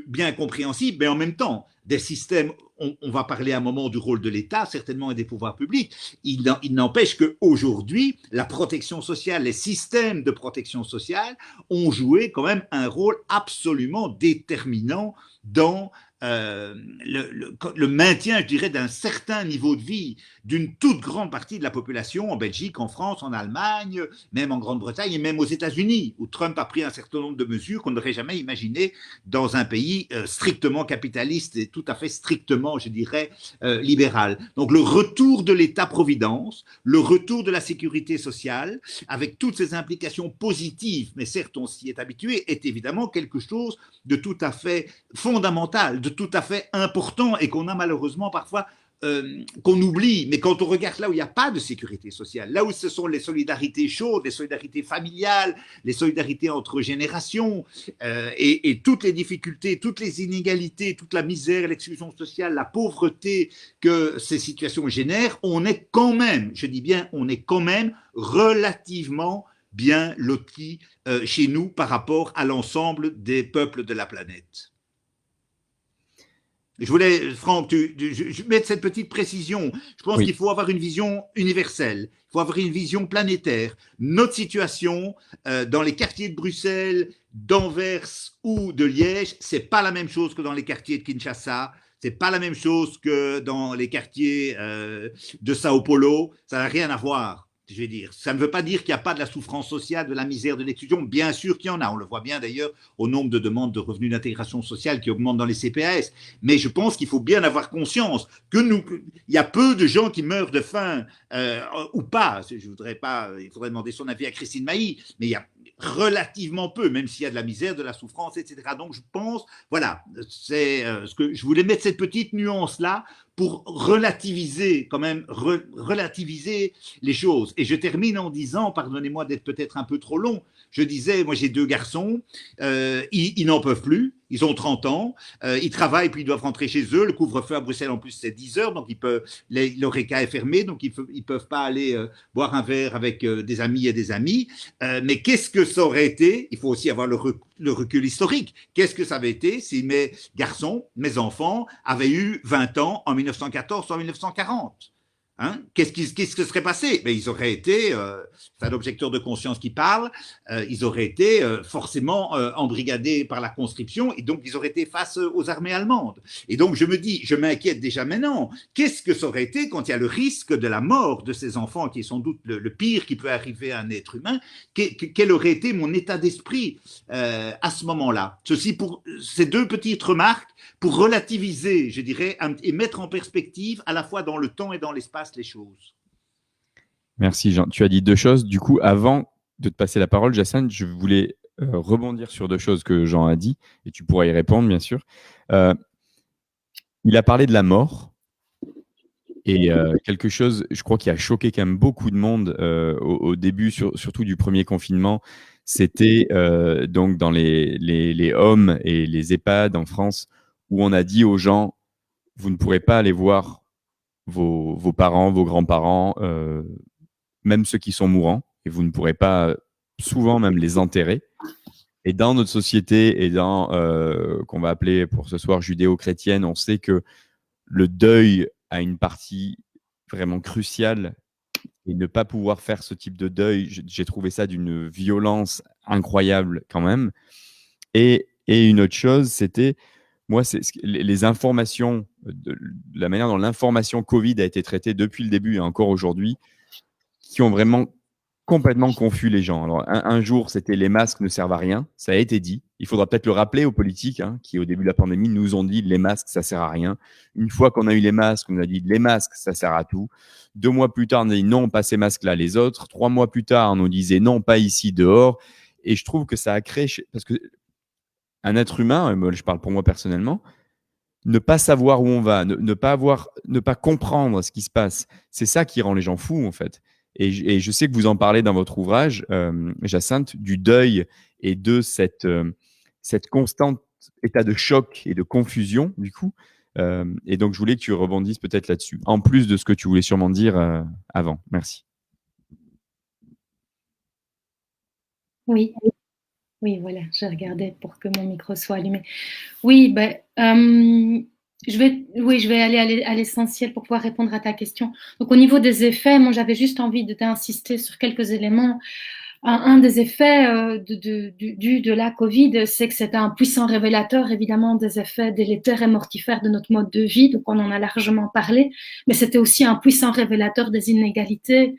bien compréhensibles, mais en même temps des systèmes. On va parler à un moment du rôle de l'État, certainement, et des pouvoirs publics. Il n'empêche qu'aujourd'hui, la protection sociale, les systèmes de protection sociale ont joué quand même un rôle absolument déterminant dans le maintien, je dirais, d'un certain niveau de vie d'une toute grande partie de la population en Belgique, en France, en Allemagne, même en Grande-Bretagne et même aux États-Unis, où Trump a pris un certain nombre de mesures qu'on n'aurait jamais imaginées dans un pays strictement capitaliste et tout à fait strictement, je dirais, libéral. Donc le retour de l'État-providence, le retour de la sécurité sociale, avec toutes ses implications positives, mais certes on s'y est habitué, est évidemment quelque chose de tout à fait fondamental, de tout à fait important et qu'on a malheureusement parfois qu'on oublie. Mais quand on regarde là où il n'y a pas de sécurité sociale, là où ce sont les solidarités chaudes, les solidarités familiales, les solidarités entre générations et toutes les difficultés, toutes les inégalités, toute la misère, l'exclusion sociale, la pauvreté que ces situations génèrent, on est quand même, je dis bien, on est quand même relativement bien lotis chez nous par rapport à l'ensemble des peuples de la planète. Je voulais, Franck, je mets cette petite précision. Je pense qu'il faut avoir une vision universelle, il faut avoir une vision planétaire. Notre situation dans les quartiers de Bruxelles, d'Anvers ou de Liège, c'est pas la même chose que dans les quartiers de Kinshasa. C'est pas la même chose que dans les quartiers de Sao Paulo. Ça n'a rien à voir. Je vais dire, ça ne veut pas dire qu'il n'y a pas de la souffrance sociale, de la misère, de l'exclusion. Bien sûr qu'il y en a. On le voit bien d'ailleurs au nombre de demandes de revenus d'intégration sociale qui augmentent dans les CPAS. Mais je pense qu'il faut bien avoir conscience que il y a peu de gens qui meurent de faim ou pas. Je voudrais pas. Il faudrait demander son avis à Christine Mailly. Mais il y a relativement peu, même s'il y a de la misère, de la souffrance, etc. Donc je pense, voilà, c'est ce que je voulais mettre cette petite nuance là pour relativiser quand même, relativiser les choses. Et je termine en disant, pardonnez-moi d'être peut-être un peu trop long, je disais, moi j'ai 2 garçons, ils n'en peuvent plus, ils ont 30 ans, ils travaillent puis ils doivent rentrer chez eux, le couvre-feu à Bruxelles en plus c'est 10 heures, donc l'Horeca est fermé, donc ils peuvent pas aller boire un verre avec des amis et des amis, mais qu'est-ce que ça aurait été, il faut aussi avoir le recul historique, qu'est-ce que ça avait été si mes garçons, mes enfants avaient eu 20 ans en 1914 ou en 1940 ? Hein, qu'est-ce qui serait passé? Ben, ils auraient été, c'est un objecteur de conscience qui parle, ils auraient été forcément embrigadés par la conscription et donc ils auraient été face aux armées allemandes. Et donc je me dis, je m'inquiète déjà maintenant, qu'est-ce que ça aurait été quand il y a le risque de la mort de ces enfants, qui est sans doute le pire qui peut arriver à un être humain, quel aurait été mon état d'esprit à ce moment-là? Ceci pour ces 2 petites remarques pour relativiser, je dirais, et mettre en perspective à la fois dans le temps et dans l'espace les choses. Merci Jean. Tu as dit 2 choses. Du coup, avant de te passer la parole, Jacinthe, je voulais rebondir sur 2 choses que Jean a dit, et tu pourras y répondre, bien sûr. Il a parlé de la mort, et quelque chose, je crois, qui a choqué quand même beaucoup de monde au début, surtout du premier confinement, C'était donc dans les homes et les EHPAD en France, où on a dit aux gens, vous ne pourrez pas aller voir vos parents, vos grands-parents, même ceux qui sont mourants, et vous ne pourrez pas souvent même les enterrer. Et dans notre société et dans qu'on va appeler pour ce soir judéo-chrétienne, on sait que le deuil a une partie vraiment cruciale, et ne pas pouvoir faire ce type de deuil, j'ai trouvé ça d'une violence incroyable quand même. Et une autre chose, c'était, moi, c'est les informations, la manière dont l'information Covid a été traitée depuis le début et encore aujourd'hui, qui ont vraiment complètement confus les gens. Alors, un jour, c'était les masques ne servent à rien. Ça a été dit. Il faudra peut-être le rappeler aux politiques, hein, qui, au début de la pandémie, nous ont dit les masques, ça sert à rien. Une fois qu'on a eu les masques, on a dit les masques, ça sert à tout. 2 mois plus tard, on a dit non, pas ces masques-là, les autres. 3 mois plus tard, on nous disait non, pas ici, dehors. Et je trouve que ça a créé, parce que un être humain, je parle pour moi personnellement, ne pas savoir où on va, ne pas comprendre ce qui se passe, c'est ça qui rend les gens fous, en fait. Et je sais que vous en parlez dans votre ouvrage, Jacinthe, du deuil et de cette constante état de choc et de confusion, du coup. Et donc, je voulais que tu rebondisses peut-être là-dessus, en plus de ce que tu voulais sûrement dire avant. Merci. Oui. Oui, voilà, je regardais pour que mon micro soit allumé. Oui, je vais aller à l'essentiel pour pouvoir répondre à ta question. Donc, au niveau des effets, moi, j'avais juste envie d'insister sur quelques éléments. Un des effets de la Covid, c'est que c'était un puissant révélateur, évidemment, des effets délétères et mortifères de notre mode de vie. Donc, on en a largement parlé, mais c'était aussi un puissant révélateur des inégalités.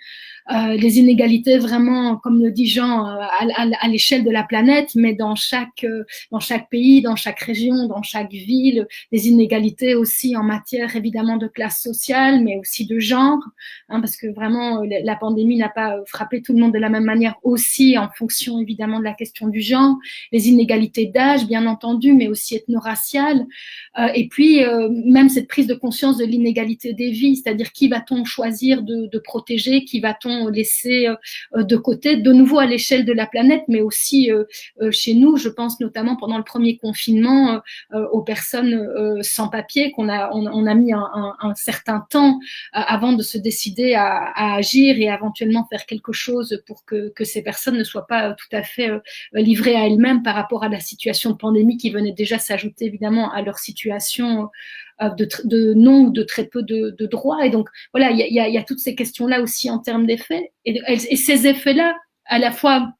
Les inégalités vraiment, comme le dit Jean, à l'échelle de la planète, mais dans chaque pays, dans chaque région, dans chaque ville, des inégalités aussi en matière évidemment de classe sociale, mais aussi de genre, hein, parce que vraiment la pandémie n'a pas frappé tout le monde de la même manière, aussi en fonction évidemment de la question du genre, les inégalités d'âge bien entendu, mais aussi ethno-raciales, et puis même cette prise de conscience de l'inégalité des vies, c'est-à-dire qui va-t-on choisir de protéger, qui va-t-on laisser de côté, de nouveau à l'échelle de la planète, mais aussi chez nous. Je pense notamment pendant le premier confinement aux personnes sans papier qu'on on a mis un certain temps avant de se décider à agir et éventuellement faire quelque chose pour que ces personnes ne soient pas tout à fait livrées à elles-mêmes par rapport à la situation de pandémie qui venait déjà s'ajouter évidemment à leur situation de non ou de très peu de droits. Et donc, voilà, il y a toutes ces questions-là aussi en termes d'effets. Et ces effets-là, à la fois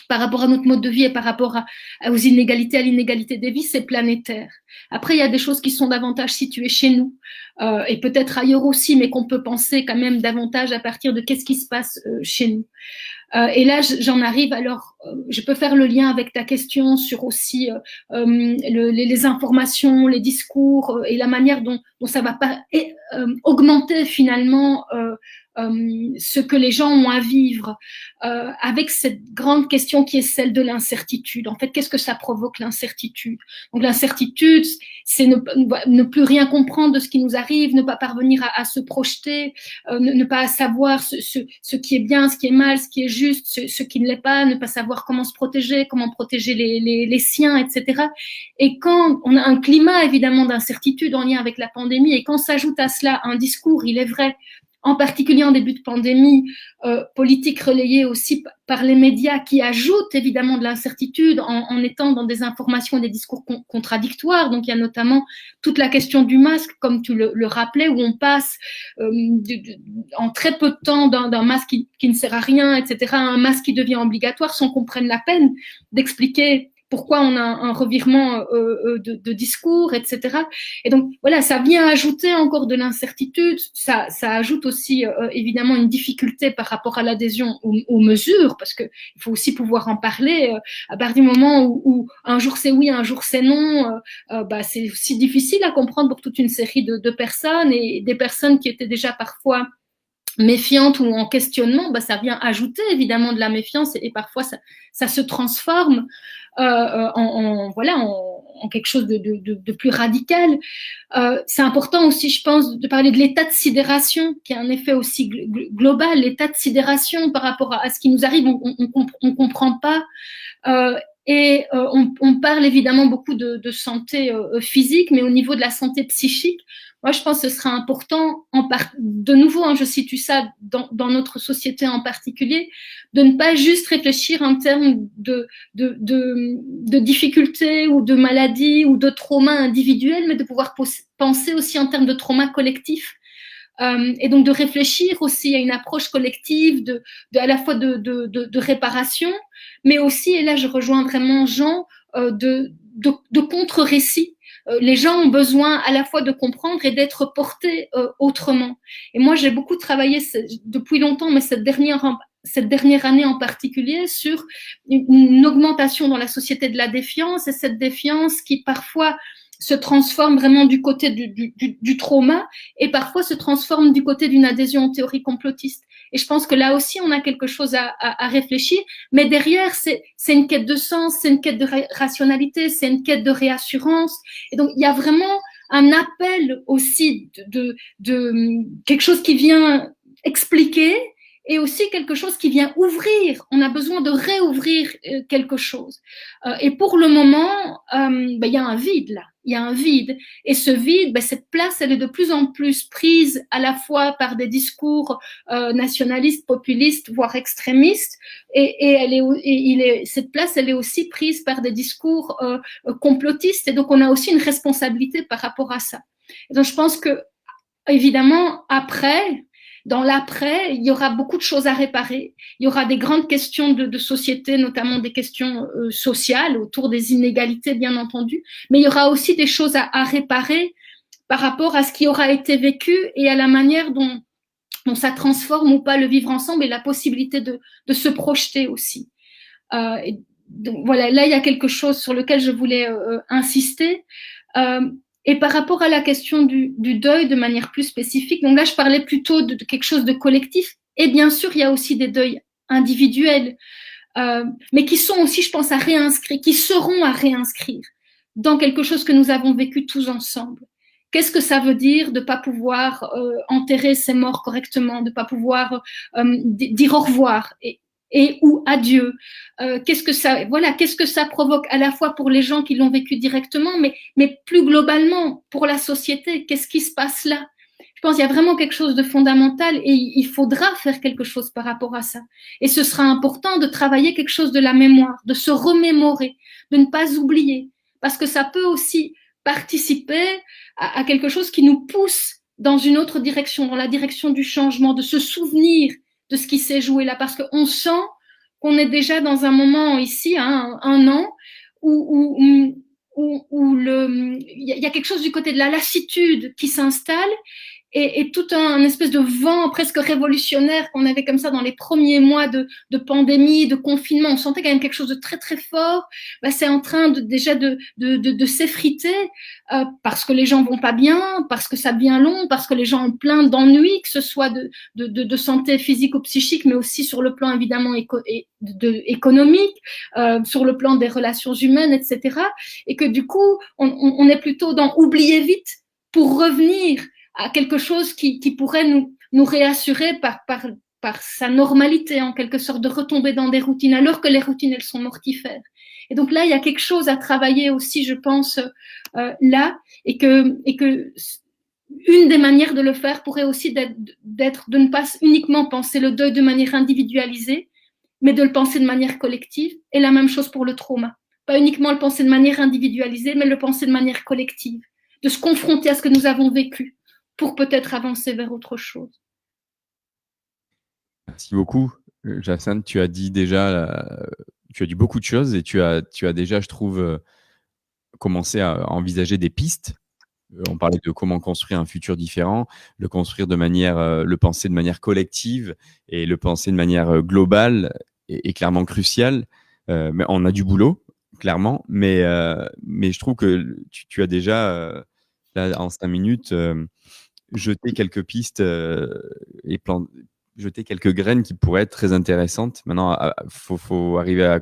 par rapport à notre mode de vie et par rapport aux inégalités, à l'inégalité des vies, c'est planétaire. Après, il y a des choses qui sont davantage situées chez nous et peut-être ailleurs aussi, mais qu'on peut penser quand même davantage à partir de qu'est-ce qui se passe chez nous. Et là, j'en arrive alors, je peux faire le lien avec ta question sur aussi les informations, les discours et la manière dont ça va pas augmenter finalement ce que les gens ont à vivre avec cette grande question qui est celle de l'incertitude. En fait, qu'est-ce que ça provoque l'incertitude? Donc l'incertitude, c'est ne plus rien comprendre de ce qui nous arrive, ne pas parvenir à se projeter, ne pas savoir ce qui est bien, ce qui est mal, ce qui est juste, ce qui ne l'est pas, ne pas savoir comment se protéger, comment protéger les siens, etc. Et quand on a un climat évidemment d'incertitude en lien avec la pandémie, et quand s'ajoute à cela un discours, il est vrai, en particulier en début de pandémie, politique relayée aussi par les médias qui ajoutent évidemment de l'incertitude en étant dans des informations et des discours contradictoires. Donc il y a notamment toute la question du masque, comme tu le rappelais, où on passe en très peu de temps d'un masque qui ne sert à rien, etc., à un masque qui devient obligatoire sans qu'on prenne la peine d'expliquer pourquoi on a un revirement de discours, etc. Et donc, voilà, ça vient ajouter encore de l'incertitude, ça ajoute aussi évidemment une difficulté par rapport à l'adhésion aux mesures, parce qu'il faut aussi pouvoir en parler. À partir du moment où un jour c'est oui, un jour c'est non, c'est aussi difficile à comprendre pour toute une série de personnes, et des personnes qui étaient déjà parfois méfiantes ou en questionnement, ça vient ajouter évidemment de la méfiance, et parfois ça se transforme en quelque chose de plus radical. C'est important aussi, je pense, de parler de l'état de sidération, qui a un effet aussi global, l'état de sidération par rapport à ce qui nous arrive, on comprend pas. On parle évidemment beaucoup de santé physique, mais au niveau de la santé psychique, moi je pense que ce sera important, de nouveau, je situe ça dans notre société en particulier, de ne pas juste réfléchir en termes de difficultés ou de maladies ou de traumas individuels, mais de pouvoir penser aussi en termes de traumas collectifs. Et donc de réfléchir aussi à une approche collective à la fois de réparation, mais aussi, et là je rejoins vraiment Jean, de contre-récits. Les gens ont besoin à la fois de comprendre et d'être portés autrement. Et moi j'ai beaucoup travaillé depuis longtemps, mais cette dernière année en particulier, sur une augmentation dans la société de la défiance, et cette défiance qui parfois se transforme vraiment du côté du trauma et parfois se transforme du côté d'une adhésion aux théories complotistes. Et je pense que là aussi, on a quelque chose à réfléchir. Mais derrière, c'est une quête de sens, c'est une quête de rationalité, c'est une quête de réassurance. Et donc, il y a vraiment un appel aussi de quelque chose qui vient expliquer et aussi quelque chose qui vient ouvrir. On a besoin de réouvrir quelque chose. Et pour le moment, il y a un vide là. Il y a un vide. Et ce vide, cette place, elle est de plus en plus prise à la fois par des discours nationalistes, populistes, voire extrémistes. Et cette place, elle est aussi prise par des discours complotistes. Et donc, on a aussi une responsabilité par rapport à ça. Et donc, je pense que, évidemment, dans l'après, il y aura beaucoup de choses à réparer. Il y aura des grandes questions de société, notamment des questions sociales autour des inégalités, bien entendu. Mais il y aura aussi des choses à réparer par rapport à ce qui aura été vécu et à la manière dont ça transforme ou pas le vivre ensemble et la possibilité de se projeter aussi. Donc, voilà, là, il y a quelque chose sur lequel je voulais insister. Et par rapport à la question du deuil de manière plus spécifique, donc là, je parlais plutôt de quelque chose de collectif. Et bien sûr, il y a aussi des deuils individuels, mais qui sont aussi, je pense, qui seront à réinscrire dans quelque chose que nous avons vécu tous ensemble. Qu'est-ce que ça veut dire de ne pas pouvoir enterrer ses morts correctement, de ne pas pouvoir dire au revoir ou adieu. Qu'est-ce que ça provoque à la fois pour les gens qui l'ont vécu directement, mais plus globalement pour la société. Qu'est-ce qui se passe là? Je pense qu'il y a vraiment quelque chose de fondamental et il faudra faire quelque chose par rapport à ça. Et ce sera important de travailler quelque chose de la mémoire, de se remémorer, de ne pas oublier, parce que ça peut aussi participer à quelque chose qui nous pousse dans une autre direction, dans la direction du changement, de se souvenir de ce qui s'est joué là, parce qu'on sent qu'on est déjà dans un moment ici, un an, où il y a quelque chose du côté de la lassitude qui s'installe et tout un espèce de vent presque révolutionnaire qu'on avait comme ça dans les premiers mois de pandémie, de confinement. On sentait quand même quelque chose de très très fort. C'est en train déjà de s'effriter parce que les gens vont pas bien, parce que ça devient long, parce que les gens ont plein d'ennuis, que ce soit de santé physique ou psychique, mais aussi sur le plan évidemment économique, sur le plan des relations humaines, etc. Et que du coup, on est plutôt dans oublier vite pour revenir à quelque chose qui pourrait nous réassurer par sa normalité, en quelque sorte, de retomber dans des routines, alors que les routines, elles sont mortifères. Et donc là, il y a quelque chose à travailler aussi, je pense, là, et que une des manières de le faire pourrait aussi d'être de ne pas uniquement penser le deuil de manière individualisée, mais de le penser de manière collective, et la même chose pour le trauma. Pas uniquement le penser de manière individualisée, mais le penser de manière collective, de se confronter à ce que nous avons vécu, pour peut-être avancer vers autre chose. Merci beaucoup, Jacinthe. Tu as dit beaucoup de choses et tu as déjà, je trouve, commencé à envisager des pistes. On parlait de comment construire un futur différent, le penser de manière collective et le penser de manière globale est clairement crucial. Mais on a du boulot, clairement. Mais je trouve que tu as déjà, là, en 5 minutes, jeter quelques pistes jeter quelques graines qui pourraient être très intéressantes. Maintenant, faut arriver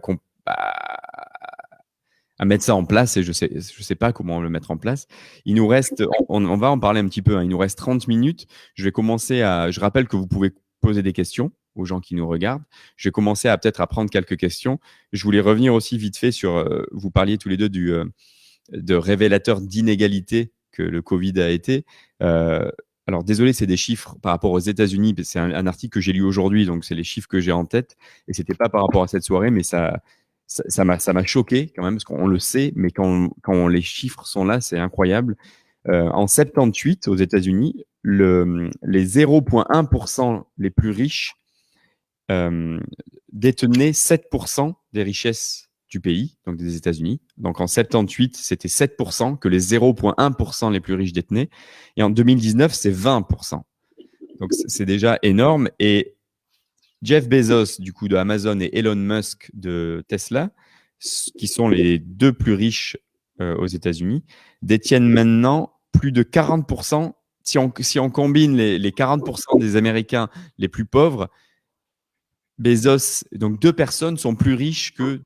mettre ça en place et je sais pas comment le mettre en place. Il nous reste, on va en parler un petit peu, hein. Il nous reste 30 minutes. Je rappelle que vous pouvez poser des questions aux gens qui nous regardent. Je vais commencer à peut-être à prendre quelques questions. Je voulais revenir aussi vite fait sur, vous parliez tous les deux de révélateur d'inégalité que le Covid a été. Alors désolé, c'est des chiffres par rapport aux États-Unis. C'est un article que j'ai lu aujourd'hui, donc c'est les chiffres que j'ai en tête. Et c'était pas par rapport à cette soirée, mais ça m'a choqué quand même, parce qu'on le sait, mais quand les chiffres sont là, c'est incroyable. En 78, aux États-Unis, les 0,1% les plus riches détenaient 7% des richesses du pays, donc des États-Unis. Donc en 78, c'était 7% que les 0,1% les plus riches détenaient. Et en 2019, c'est 20%. Donc c'est déjà énorme. Et Jeff Bezos, du coup, de Amazon, et Elon Musk de Tesla, qui sont les deux plus riches aux États-Unis, détiennent maintenant plus de 40%. Si on combine les 40% des Américains les plus pauvres, Bezos, donc deux personnes sont plus riches que,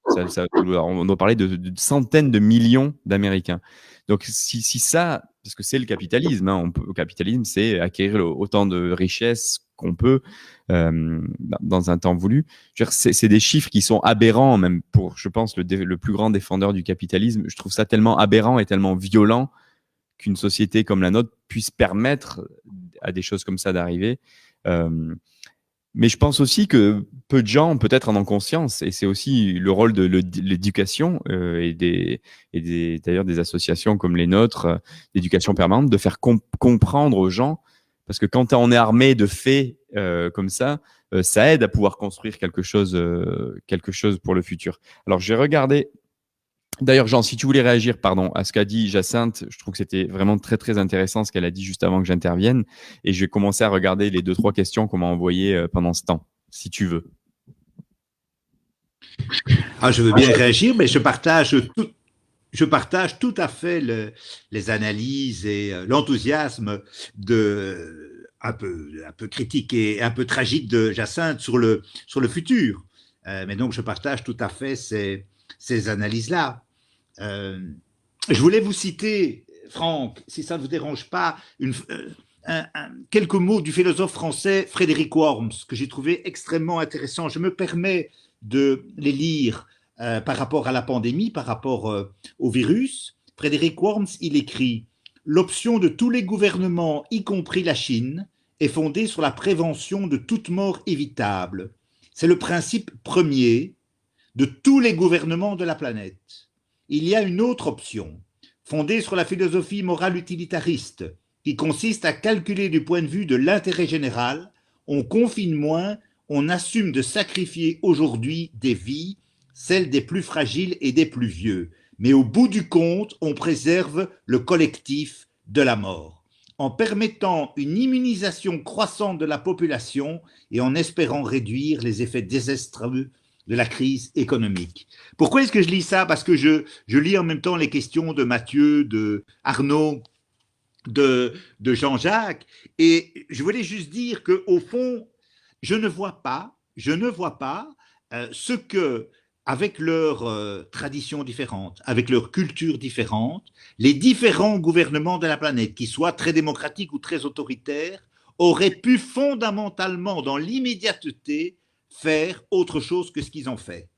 on doit parler de centaines de millions d'Américains. Donc si ça, parce que c'est le capitalisme, hein, le capitalisme, c'est acquérir autant de richesses qu'on peut dans un temps voulu. C'est des chiffres qui sont aberrants, même pour, je pense, le plus grand défendeur du capitalisme. Je trouve ça tellement aberrant et tellement violent qu'une société comme la nôtre puisse permettre à des choses comme ça d'arriver. Mais je pense aussi que peu de gens peut-être en ont conscience, et c'est aussi le rôle de l'éducation et d'ailleurs des associations comme les nôtres, d'éducation permanente, de faire comprendre aux gens, parce que quand on est armé de faits comme ça aide à pouvoir construire quelque chose pour le futur. Alors j'ai regardé. D'ailleurs, Jean, si tu voulais réagir, à ce qu'a dit Jacinthe, je trouve que c'était vraiment très, très intéressant ce qu'elle a dit juste avant que j'intervienne. Et je vais commencer à regarder les 2-3 questions qu'on m'a envoyées pendant ce temps, si tu veux. Je veux bien réagir, mais je partage tout à fait les analyses et l'enthousiasme un peu critique et un peu tragique de Jacinthe sur le futur. Mais donc, je partage tout à fait ces analyses-là. Je voulais vous citer, Franck, si ça ne vous dérange pas, quelques mots du philosophe français Frédéric Worms, que j'ai trouvé extrêmement intéressant. Je me permets de les lire par rapport à la pandémie, par rapport au virus. Frédéric Worms, il écrit « L'option de tous les gouvernements, y compris la Chine, est fondée sur la prévention de toute mort évitable. C'est le principe premier de tous les gouvernements de la planète. Il y a une autre option, fondée sur la philosophie morale utilitariste, qui consiste à calculer du point de vue de l'intérêt général, on confine moins, on assume de sacrifier aujourd'hui des vies, celles des plus fragiles et des plus vieux, mais au bout du compte, on préserve le collectif de la mort, en permettant une immunisation croissante de la population et en espérant réduire les effets désastreux de la crise économique. » Pourquoi est-ce que je lis ça? Parce que je lis en même temps les questions de Mathieu, de Arnaud, de Jean-Jacques, et je voulais juste dire qu'au fond, je ne vois pas ce que, avec leurs traditions différentes, avec leurs cultures différentes, les différents gouvernements de la planète, qu'ils soient très démocratiques ou très autoritaires, auraient pu fondamentalement, dans l'immédiateté, faire autre chose que ce qu'ils ont fait.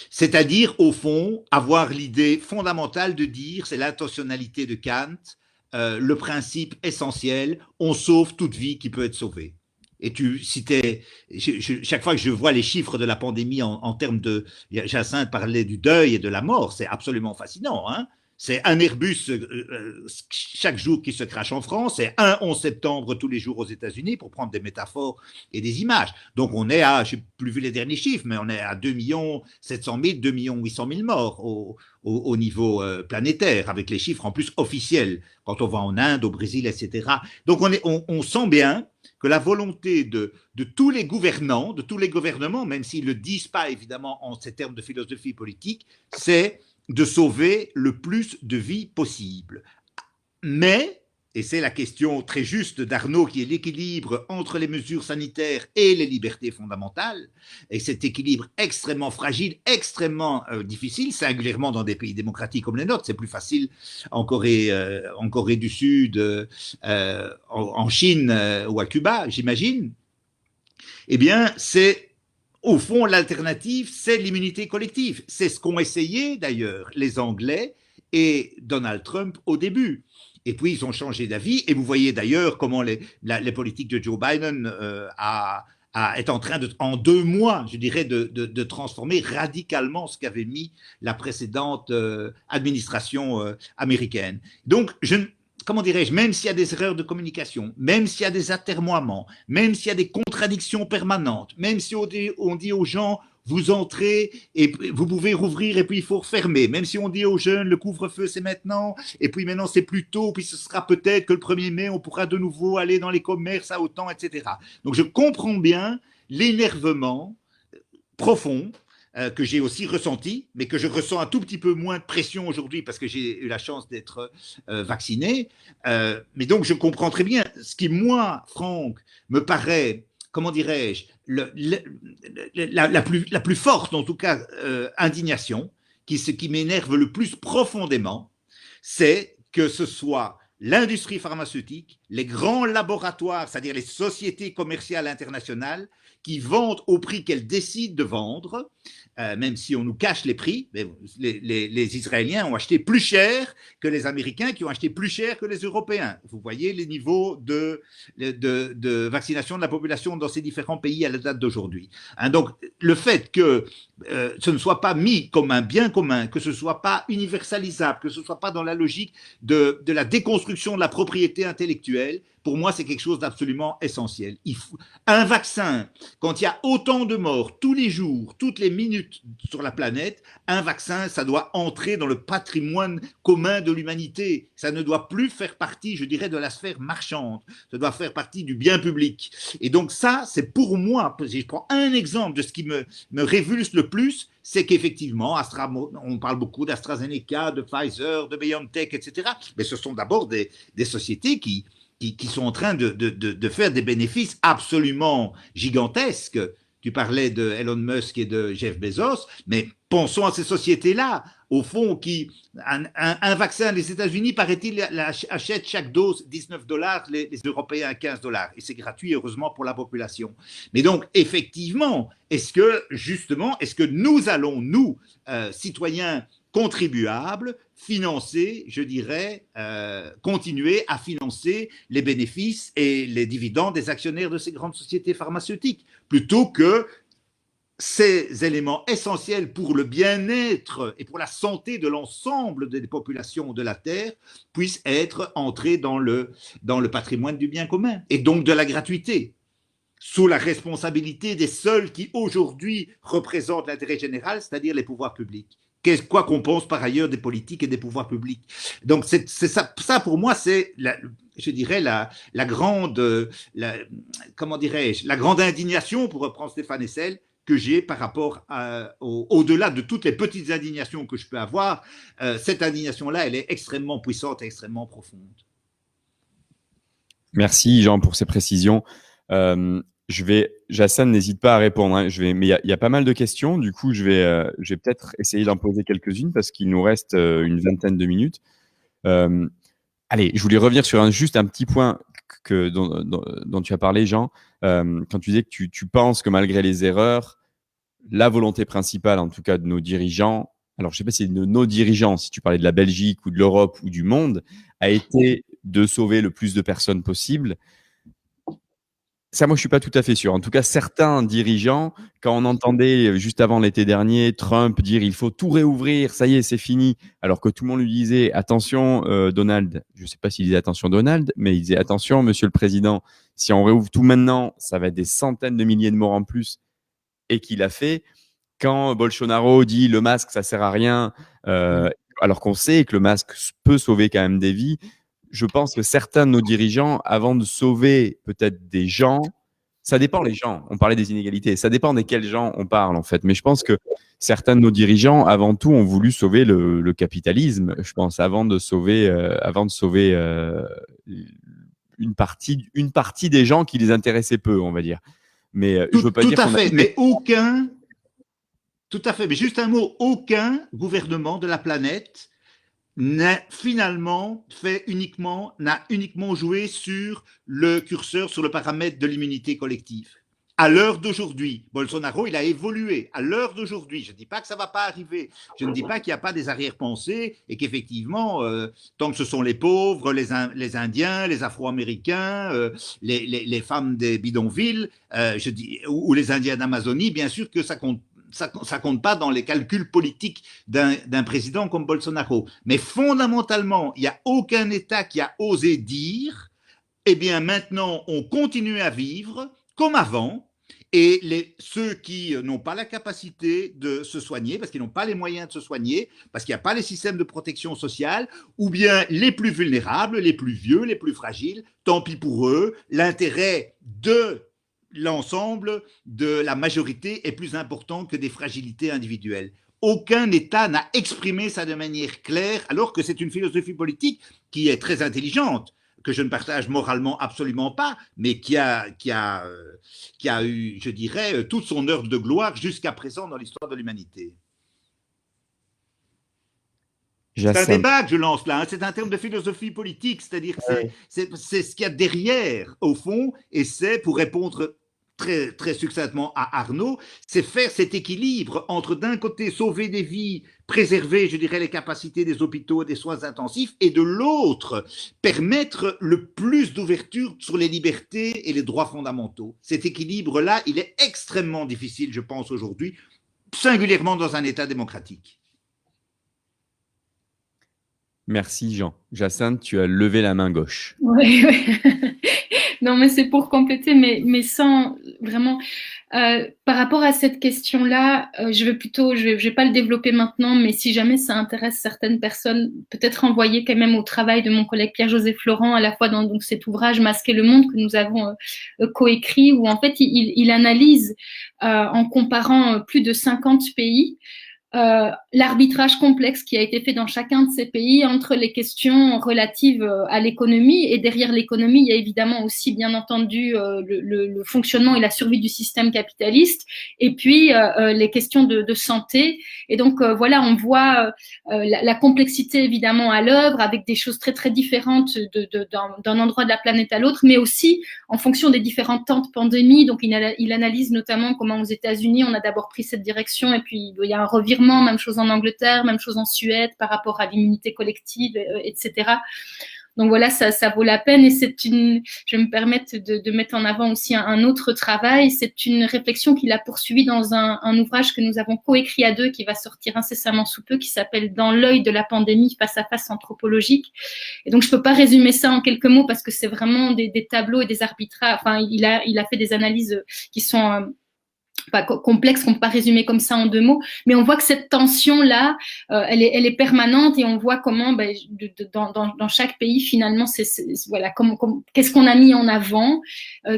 C'est-à-dire, au fond, avoir l'idée fondamentale de dire, c'est l'intentionnalité de Kant, le principe essentiel, on sauve toute vie qui peut être sauvée. Et tu citais, chaque fois que je vois les chiffres de la pandémie en termes de, Jacinthe parlait du deuil et de la mort, c'est absolument fascinant, hein. C'est un Airbus chaque jour qui se crache en France, c'est un 11 septembre tous les jours aux États-Unis, pour prendre des métaphores et des images. Donc on est à, je n'ai plus vu les derniers chiffres, mais on est à 2 700 000, 2 800 000 morts au niveau planétaire, avec les chiffres en plus officiels, quand on va en Inde, au Brésil, etc. Donc on sent bien que la volonté de tous les gouvernants, de tous les gouvernements, même s'ils ne le disent pas évidemment en ces termes de philosophie politique, c'est de sauver le plus de vies possible. Mais et c'est la question très juste d'Arnaud, qui est l'équilibre entre les mesures sanitaires et les libertés fondamentales, et cet équilibre extrêmement fragile, extrêmement difficile, singulièrement dans des pays démocratiques comme les nôtres. C'est plus facile en Corée du Sud, en Chine ou à Cuba, j'imagine. Eh bien, c'est au fond l'alternative, c'est l'immunité collective. C'est ce qu'ont essayé d'ailleurs les Anglais et Donald Trump au début. Et puis, ils ont changé d'avis. Et vous voyez d'ailleurs comment les politiques de Joe Biden est en train, en 2 mois, je dirais, de transformer radicalement ce qu'avait mis la précédente administration américaine. Donc, comment dirais-je, même s'il y a des erreurs de communication, même s'il y a des atermoiements, même s'il y a des contradictions permanentes, même si on dit aux gens, vous entrez et vous pouvez rouvrir et puis il faut refermer. Même si on dit aux jeunes, le couvre-feu c'est maintenant, et puis maintenant c'est plus tôt, puis ce sera peut-être que le 1er mai, on pourra de nouveau aller dans les commerces à autant, etc. Donc je comprends bien l'énervement profond que j'ai aussi ressenti, mais que je ressens un tout petit peu moins de pression aujourd'hui parce que j'ai eu la chance d'être vacciné. Mais donc je comprends très bien ce qui, moi, Franck, me paraît, comment dirais-je, la plus forte, en tout cas, indignation, ce qui m'énerve le plus profondément, c'est que ce soit l'industrie pharmaceutique, les grands laboratoires, c'est-à-dire les sociétés commerciales internationales, qui vendent au prix qu'elles décident de vendre, même si on nous cache les prix. Les Israéliens ont acheté plus cher que les Américains, qui ont acheté plus cher que les Européens. Vous voyez les niveaux de vaccination de la population dans ces différents pays à la date d'aujourd'hui. Donc, le fait que ce ne soit pas mis comme un bien commun, que ce ne soit pas universalisable, que ce ne soit pas dans la logique de la déconstruction de la propriété intellectuelle, pour moi, c'est quelque chose d'absolument essentiel. Un vaccin, quand il y a autant de morts tous les jours, toutes les minutes sur la planète, un vaccin, ça doit entrer dans le patrimoine commun de l'humanité. Ça ne doit plus faire partie, je dirais, de la sphère marchande. Ça doit faire partie du bien public. Et donc ça, c'est pour moi, si je prends un exemple de ce qui me révulse le plus, c'est qu'effectivement, on parle beaucoup d'AstraZeneca, de Pfizer, de BioNTech, etc. Mais ce sont d'abord des sociétés qui sont en train de faire des bénéfices absolument gigantesques. Tu parlais de Elon Musk et de Jeff Bezos, mais pensons à ces sociétés-là, au fond, un vaccin, les États-Unis, paraît-il, achètent chaque dose $19, les Européens $15, et c'est gratuit, heureusement, pour la population. Mais donc, effectivement, est-ce que nous allons, nous, citoyens contribuables, financer, je dirais, continuer à financer les bénéfices et les dividendes des actionnaires de ces grandes sociétés pharmaceutiques, plutôt que ces éléments essentiels pour le bien-être et pour la santé de l'ensemble des populations de la Terre puissent être entrés dans le patrimoine du bien commun, et donc de la gratuité, sous la responsabilité des seuls qui aujourd'hui représentent l'intérêt général, c'est-à-dire les pouvoirs publics. Quoi qu'on pense par ailleurs des politiques et des pouvoirs publics. Donc c'est ça pour moi, c'est je dirais la grande, comment dirais-je, la grande indignation, pour reprendre Stéphane Hessel, que j'ai par rapport au-delà de toutes les petites indignations que je peux avoir. Cette indignation-là, elle est extrêmement puissante et extrêmement profonde. Merci Jean pour ces précisions. Jassane, n'hésite pas à répondre, hein. Mais il y a pas mal de questions. Du coup, je vais peut-être essayer d'en poser quelques-unes parce qu'il nous reste une vingtaine de minutes. Allez, je voulais revenir sur juste un petit point dont tu as parlé, Jean, quand tu disais que tu penses que malgré les erreurs, la volonté principale, en tout cas de nos dirigeants, alors je ne sais pas si c'est de nos dirigeants, si tu parlais de la Belgique ou de l'Europe ou du monde, a été de sauver le plus de personnes possible. Ça, moi, je suis pas tout à fait sûr. En tout cas, certains dirigeants, quand on entendait juste avant l'été dernier Trump dire il faut tout réouvrir, ça y est, c'est fini, alors que tout le monde lui disait attention, Donald, je sais pas s'il disait attention Donald, mais il disait attention, Monsieur le Président, si on réouvre tout maintenant, ça va être des centaines de milliers de morts en plus, et qu'il a fait. Quand Bolsonaro dit le masque, ça sert à rien, alors qu'on sait que le masque peut sauver quand même des vies. Je pense que certains de nos dirigeants, avant de sauver peut-être des gens, ça dépend les gens. On parlait des inégalités. Ça dépend desquels gens on parle, en fait. Mais je pense que certains de nos dirigeants, avant tout, ont voulu sauver le capitalisme, je pense, avant de sauver une partie des gens qui les intéressaient peu, on va dire. Mais je veux pas dire tout à qu'on a... fait, tout à fait, mais juste un mot, aucun gouvernement de la planète n'a uniquement joué sur le curseur, sur le paramètre de l'immunité collective. À l'heure d'aujourd'hui, Bolsonaro, il a évolué. À l'heure d'aujourd'hui, je ne dis pas que ça ne va pas arriver. Je ne dis pas qu'il n'y a pas des arrière-pensées et qu'effectivement, tant que ce sont les pauvres, les Indiens, les Afro-Américains, les femmes des bidonvilles, ou les Indiens d'Amazonie, bien sûr que ça compte pas dans les calculs politiques d'un président comme Bolsonaro. Mais fondamentalement, il n'y a aucun État qui a osé dire, eh bien maintenant, on continue à vivre comme avant, et ceux qui n'ont pas la capacité de se soigner, parce qu'ils n'ont pas les moyens de se soigner, parce qu'il n'y a pas les systèmes de protection sociale, ou bien les plus vulnérables, les plus vieux, les plus fragiles, tant pis pour eux, l'intérêt de l'ensemble de la majorité est plus important que des fragilités individuelles. Aucun État n'a exprimé ça de manière claire, alors que c'est une philosophie politique qui est très intelligente, que je ne partage moralement absolument pas, mais qui a eu, je dirais, toute son heure de gloire jusqu'à présent dans l'histoire de l'humanité. C'est un débat que je lance là, hein. C'est un terme de philosophie politique, c'est-à-dire que c'est ce qu'il y a derrière, au fond, et c'est, pour répondre très, très succinctement à Arnaud, c'est faire cet équilibre entre, d'un côté, sauver des vies, préserver, je dirais, les capacités des hôpitaux et des soins intensifs, et de l'autre, permettre le plus d'ouverture sur les libertés et les droits fondamentaux. Cet équilibre-là, il est extrêmement difficile, je pense, aujourd'hui, singulièrement dans un État démocratique. Merci Jean. Jacinthe, tu as levé la main gauche. Oui, oui. Non, mais c'est pour compléter, mais sans vraiment... par rapport à cette question-là, je vais pas le développer maintenant, mais si jamais ça intéresse certaines personnes, peut-être renvoyer quand même au travail de mon collègue Pierre-Joseph Florent, à la fois dans donc, cet ouvrage Masquer le monde que nous avons coécrit, où en fait il analyse en comparant plus de 50 pays, l'arbitrage complexe qui a été fait dans chacun de ces pays entre les questions relatives à l'économie, et derrière l'économie, il y a évidemment aussi bien entendu le fonctionnement et la survie du système capitaliste, et puis les questions de santé. Et donc voilà, on voit la complexité évidemment à l'œuvre, avec des choses très très différentes d'un endroit de la planète à l'autre, mais aussi en fonction des différents temps de pandémie. Donc il analyse notamment comment aux États-Unis on a d'abord pris cette direction, et puis il y a un revirement. Même chose en Angleterre, même chose en Suède par rapport à l'immunité collective, etc. Donc voilà, ça vaut la peine, et je vais me permettre de mettre en avant aussi un autre travail. C'est une réflexion qu'il a poursuivie dans un ouvrage que nous avons coécrit à deux, qui va sortir incessamment sous peu, qui s'appelle Dans l'œil de la pandémie, face à face anthropologique. Et donc je peux pas résumer ça en quelques mots, parce que c'est vraiment des tableaux et des arbitrages. Enfin, il a fait des analyses qui sont pas complexe, qu'on ne peut pas résumer comme ça en deux mots, mais on voit que cette tension-là, elle est permanente, et on voit comment dans chaque pays, finalement, voilà, qu'est-ce qu'on a mis en avant,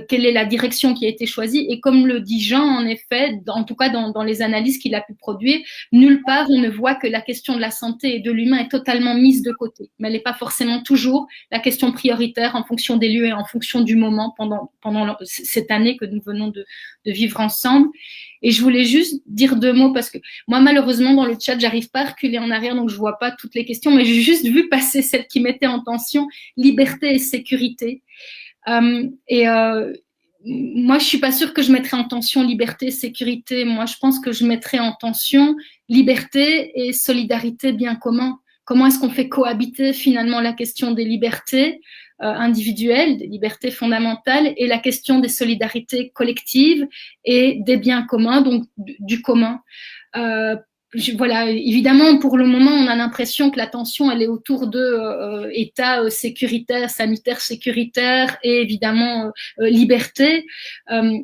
quelle est la direction qui a été choisie, et comme le dit Jean, en effet, en tout cas dans les analyses qu'il a pu produire, nulle part on ne voit que la question de la santé et de l'humain est totalement mise de côté, mais elle n'est pas forcément toujours la question prioritaire en fonction des lieux et en fonction du moment pendant cette année que nous venons de vivre ensemble. Et je voulais juste dire deux mots, parce que moi, malheureusement, dans le chat, j'arrive pas à reculer en arrière, donc je vois pas toutes les questions, mais j'ai juste vu passer celle qui mettait en tension liberté et sécurité. Moi, je suis pas sûre que je mettrais en tension liberté et sécurité. Moi, je pense que je mettrais en tension liberté et solidarité, bien commun. Comment est-ce qu'on fait cohabiter finalement la question des libertés individuelles, des libertés fondamentales, et la question des solidarités collectives et des biens communs, donc du commun. Voilà, évidemment, pour le moment, on a l'impression que la tension, elle est autour de État sécuritaire, sanitaire sécuritaire, et évidemment liberté.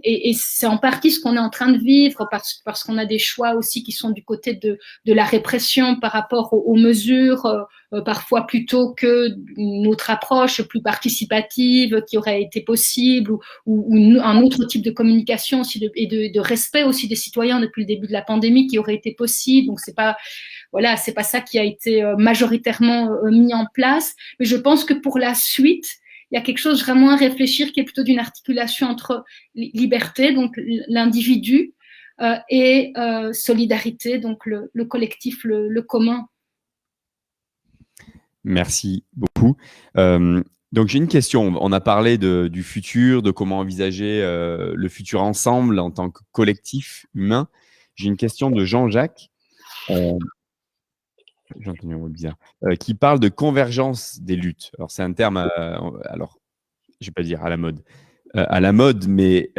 Et c'est en partie ce qu'on est en train de vivre, parce qu'on a des choix aussi qui sont du côté de la répression par rapport aux mesures parfois plutôt qu'une autre approche plus participative qui aurait été possible, ou un autre type de communication aussi et de respect aussi des citoyens depuis le début de la pandémie qui aurait été possible. Donc c'est pas ça qui a été majoritairement mis en place. Mais je pense que pour la suite, il y a quelque chose vraiment à réfléchir qui est plutôt d'une articulation entre liberté, donc l'individu, et solidarité, donc le collectif, le commun. Merci beaucoup. Donc j'ai une question. On a parlé du futur, de comment envisager le futur ensemble en tant que collectif humain. J'ai une question de Jean-Jacques. J'ai entendu un mot bizarre, qui parle de convergence des luttes. Alors, c'est un terme, alors, je ne vais pas dire à la mode, mais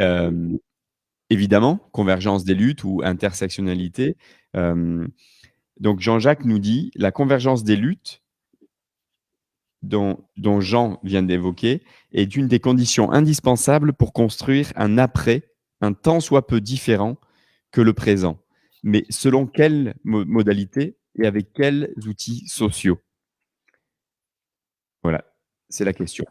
évidemment, convergence des luttes ou intersectionnalité. Donc, Jean-Jacques nous dit la convergence des luttes dont Jean vient d'évoquer est une des conditions indispensables pour construire un après, un tant soit peu différent que le présent. Mais selon quelle modalité et avec quels outils sociaux? Voilà, c'est la question.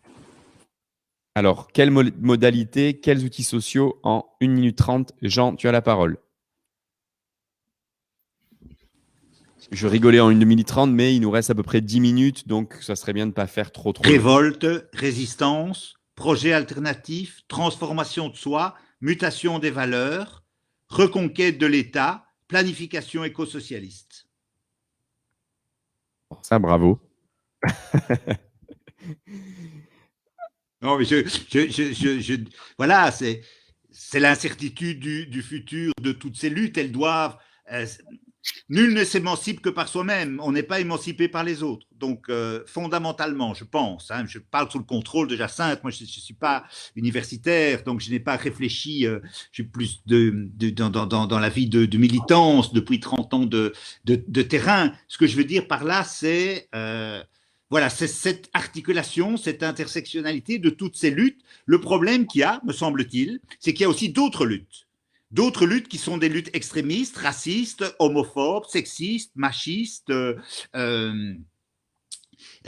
Alors, quelle modalité, quels outils sociaux en 1 minute 30? Jean, tu as la parole. Je rigolais en 1 minute 30, mais il nous reste à peu près 10 minutes, donc ça serait bien de ne pas faire trop. Révolte, résistance, projet alternatif, transformation de soi, mutation des valeurs, reconquête de l'État, planification écosocialiste. Ça, bravo. Non, mais voilà, c'est l'incertitude du futur de toutes ces luttes. Elles doivent. Nul ne s'émancipe que par soi-même. On n'est pas émancipé par les autres. Donc, fondamentalement, je pense, je parle sous le contrôle de Jacinthe. Moi, je ne suis pas universitaire, donc je n'ai pas réfléchi. Je suis plus dans la vie de militance depuis 30 ans de terrain. Ce que je veux dire par là, c'est voilà, c'est cette articulation, cette intersectionnalité de toutes ces luttes. Le problème qu'il y a, me semble-t-il, c'est qu'il y a aussi d'autres luttes. D'autres luttes qui sont des luttes extrémistes, racistes, homophobes, sexistes, machistes,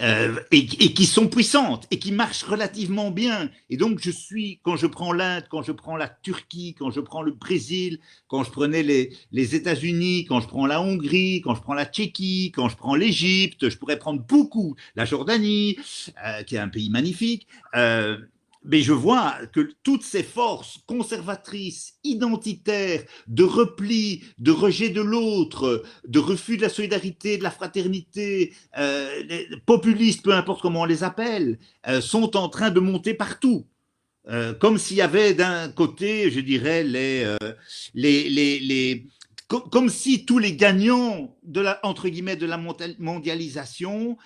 et qui sont puissantes et qui marchent relativement bien. Et donc, quand je prends l'Inde, quand je prends la Turquie, quand je prends le Brésil, quand je prenais les États-Unis, quand je prends la Hongrie, quand je prends la Tchéquie, quand je prends l'Égypte, je pourrais prendre beaucoup la Jordanie, qui est un pays magnifique. Mais je vois que toutes ces forces conservatrices, identitaires, de repli, de rejet de l'autre, de refus de la solidarité, de la fraternité, populistes, peu importe comment on les appelle, sont en train de monter partout. Comme s'il y avait d'un côté, je dirais, comme si tous les gagnants entre guillemets de la mondialisation,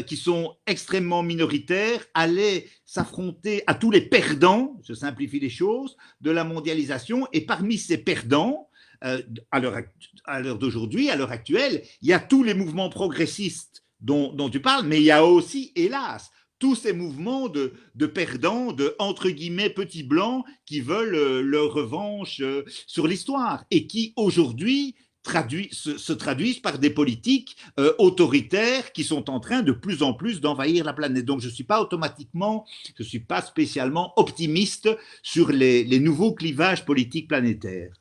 qui sont extrêmement minoritaires, allaient s'affronter à tous les perdants, je simplifie les choses, de la mondialisation. Et parmi ces perdants, à l'heure d'aujourd'hui, à l'heure actuelle, il y a tous les mouvements progressistes dont tu parles, mais il y a aussi, hélas, tous ces mouvements de perdants, de entre guillemets petits blancs qui veulent leur revanche sur l'histoire et qui aujourd'hui se traduisent par des politiques autoritaires qui sont en train de plus en plus d'envahir la planète. Donc je ne suis pas spécialement optimiste sur les nouveaux clivages politiques planétaires.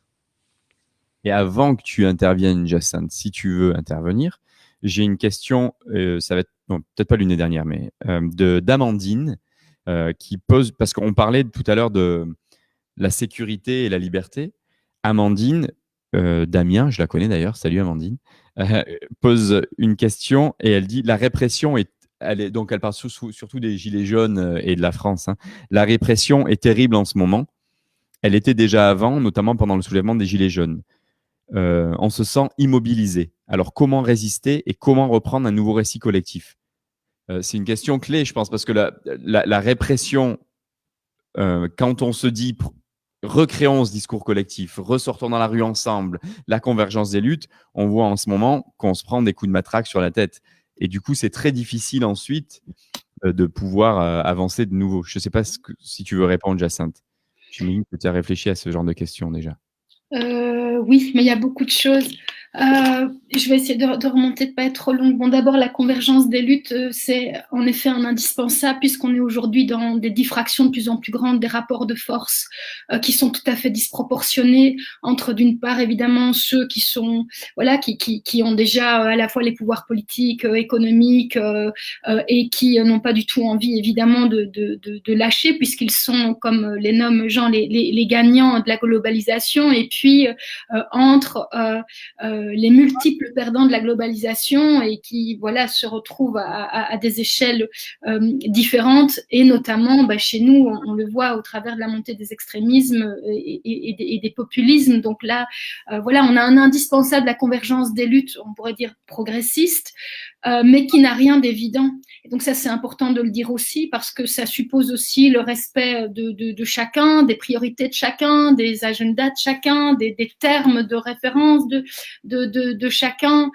Et avant que tu interviennes, Jacinthe, si tu veux intervenir, j'ai une question, ça va être peut-être pas l'une des dernières, mais d'Amandine, qui pose, parce qu'on parlait tout à l'heure de la sécurité et la liberté. Amandine, Damien, je la connais d'ailleurs, salut Amandine, pose une question et elle dit, la répression donc elle parle surtout des gilets jaunes et de la France. La répression est terrible en ce moment. Elle était déjà avant, notamment pendant le soulèvement des gilets jaunes. On se sent immobilisé. Alors, comment résister et comment reprendre un nouveau récit collectif? C'est une question clé, je pense, parce que la répression, quand on se dit recréons ce discours collectif, ressortons dans la rue ensemble, la convergence des luttes, on voit en ce moment qu'on se prend des coups de matraque sur la tête. Et du coup, c'est très difficile ensuite de pouvoir avancer de nouveau. Je ne sais pas si tu veux répondre, Jacinthe. J'imagine que tu as réfléchi à ce genre de questions déjà. Oui, mais il y a beaucoup de choses. je vais essayer de remonter, de ne pas être trop longue. Bon, d'abord, la convergence des luttes, c'est en effet un indispensable puisqu'on est aujourd'hui dans des diffractions de plus en plus grandes, des rapports de force qui sont tout à fait disproportionnés entre, d'une part, évidemment, ceux qui sont, voilà, qui ont déjà à la fois les pouvoirs politiques, économiques et qui n'ont pas du tout envie, évidemment, de lâcher puisqu'ils sont, comme les nomme Jean, les gagnants de la globalisation, et puis entre les multiples perdants de la globalisation et qui, voilà, se retrouvent à des échelles différentes, et notamment chez nous, on le voit au travers de la montée des extrémismes et des populismes. Donc là, voilà, on a un indispensable, la convergence des luttes, on pourrait dire progressistes, mais qui n'a rien d'évident. Et donc ça, c'est important de le dire aussi, parce que ça suppose aussi le respect de chacun, des priorités de chacun, des agendas de chacun, des termes de référence de chacun,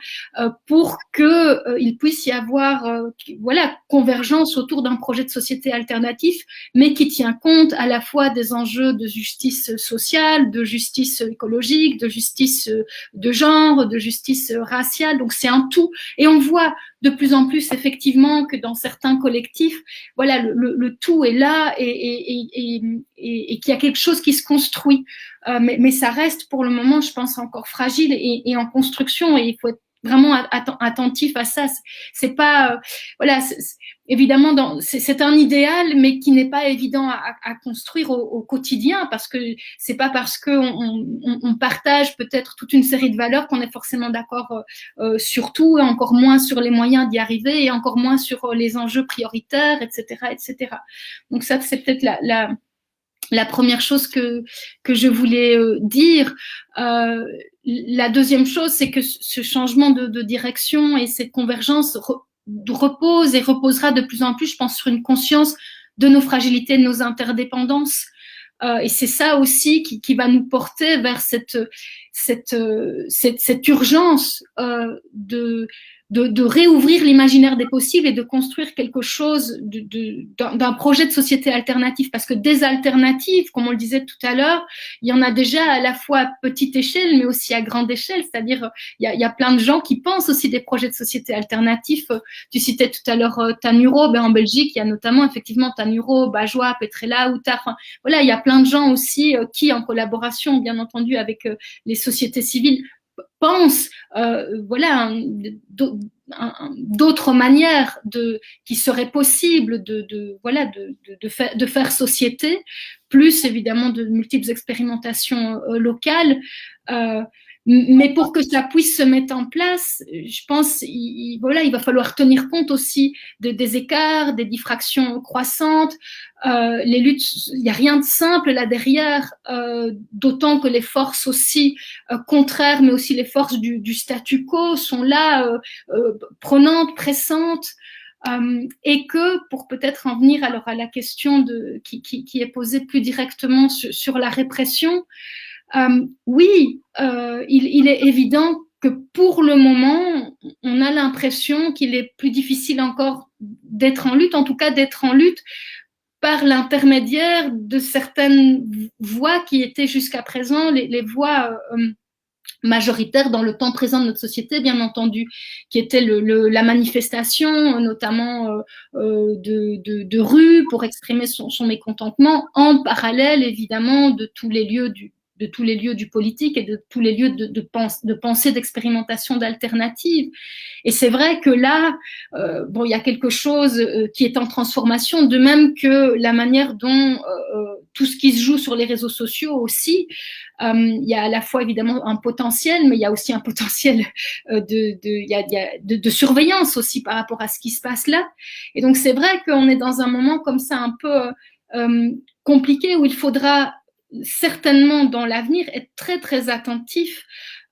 pour qu'il puisse y avoir voilà, convergence autour d'un projet de société alternatif, mais qui tient compte à la fois des enjeux de justice sociale, de justice écologique, de justice de genre, de justice raciale. Donc c'est un tout. Et on voit de plus en plus effectivement que dans certains collectifs, voilà, le tout est là et qu'il y a quelque chose qui se construit. Mais ça reste pour le moment, je pense, encore fragile et en construction, et il faut être vraiment attentif à ça. C'est pas, voilà, évidemment, c'est un idéal, mais qui n'est pas évident à construire au quotidien, parce que c'est pas parce qu'on partage peut-être toute une série de valeurs qu'on est forcément d'accord sur tout, et encore moins sur les moyens d'y arriver, et encore moins sur les enjeux prioritaires, etc., etc. Donc ça, c'est peut-être la première chose que je voulais dire. La deuxième chose, c'est que ce changement de direction et cette convergence repose et reposera de plus en plus, je pense, sur une conscience de nos fragilités, de nos interdépendances. Et c'est ça aussi qui va nous porter vers cette urgence de réouvrir l'imaginaire des possibles et de construire quelque chose d'un projet de société alternative, parce que des alternatives, comme on le disait tout à l'heure, il y en a déjà à la fois à petite échelle mais aussi à grande échelle, c'est-à-dire il y a plein de gens qui pensent aussi des projets de société alternatifs. Tu citais tout à l'heure Tanuro, en Belgique il y a notamment effectivement Tanuro, Bajois, Petrella, Outar, enfin, voilà, il y a plein de gens aussi qui, en collaboration bien entendu avec les sociétés civiles, pense voilà, d'autres manières qui seraient possibles voilà, de faire société, plus évidemment de multiples expérimentations locales. Mais pour que ça puisse se mettre en place, je pense voilà, il va falloir tenir compte aussi des écarts, des diffractions croissantes. Les luttes, il n'y a rien de simple là derrière, d'autant que les forces aussi contraires, mais aussi les forces du statu quo sont là, prenantes, pressantes. Et que pour peut-être en venir alors à la question qui est posée plus directement sur la répression, oui, il est évident que pour le moment, on a l'impression qu'il est plus difficile encore d'être en lutte, en tout cas d'être en lutte par l'intermédiaire de certaines voix qui étaient jusqu'à présent les voix majoritaire dans le temps présent de notre société, bien entendu, qui était la manifestation, notamment de rue, pour exprimer son mécontentement, en parallèle, évidemment, de tous les lieux du politique et de tous les lieux de pensée, d'expérimentation, d'alternatives. Et c'est vrai que là, il y a quelque chose qui est en transformation, de même que la manière dont tout ce qui se joue sur les réseaux sociaux aussi. Il y a à la fois évidemment un potentiel, mais il y a aussi un potentiel de surveillance aussi par rapport à ce qui se passe là. Et donc c'est vrai qu'on est dans un moment comme ça un peu compliqué, où il faudra certainement dans l'avenir être très très attentif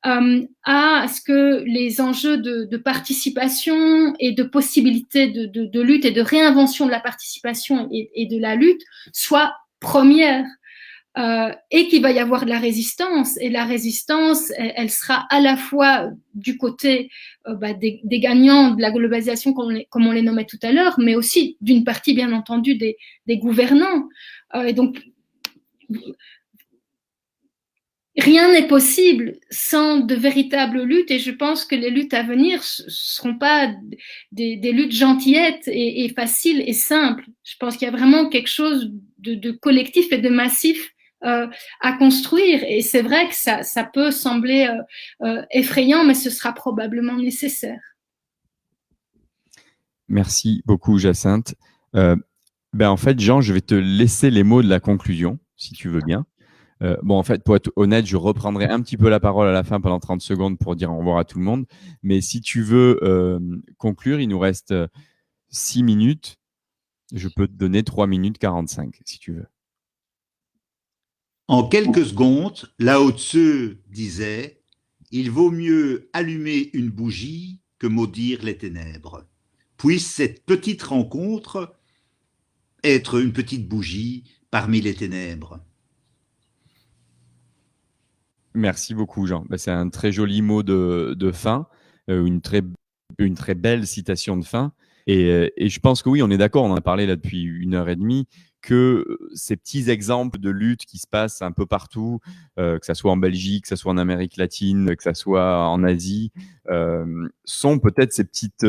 à ce que les enjeux de participation et de possibilités de lutte et de réinvention de la participation et de la lutte soient premières. Et qu'il va y avoir de la résistance, et la résistance, elle sera à la fois du côté des gagnants de la globalisation, comme on les nommait tout à l'heure, mais aussi d'une partie, bien entendu, des gouvernants. Et donc, rien n'est possible sans de véritables luttes, et je pense que les luttes à venir ne seront pas des luttes gentillettes et faciles et simples. Je pense qu'il y a vraiment quelque chose de collectif et de massif à construire, et c'est vrai que ça peut sembler effrayant, mais ce sera probablement nécessaire. Merci beaucoup, Jacinthe. En fait, Jean, je vais te laisser les mots de la conclusion, si tu veux bien. En fait, pour être honnête, je reprendrai un petit peu la parole à la fin pendant 30 secondes pour dire au revoir à tout le monde. Mais si tu veux conclure, il nous reste 6 minutes. Je peux te donner 3 minutes 45, si tu veux. En quelques secondes, Lao Tzu disait « Il vaut mieux allumer une bougie que maudire les ténèbres. » Puisse cette petite rencontre être une petite bougie parmi les ténèbres. Merci beaucoup, Jean. C'est un très joli mot de fin, une très belle citation de fin. Et je pense que oui, on est d'accord, on en a parlé là depuis 1h30, que ces petits exemples de lutte qui se passent un peu partout, que ça soit en Belgique, que ça soit en Amérique latine, que ça soit en Asie, sont peut-être ces petites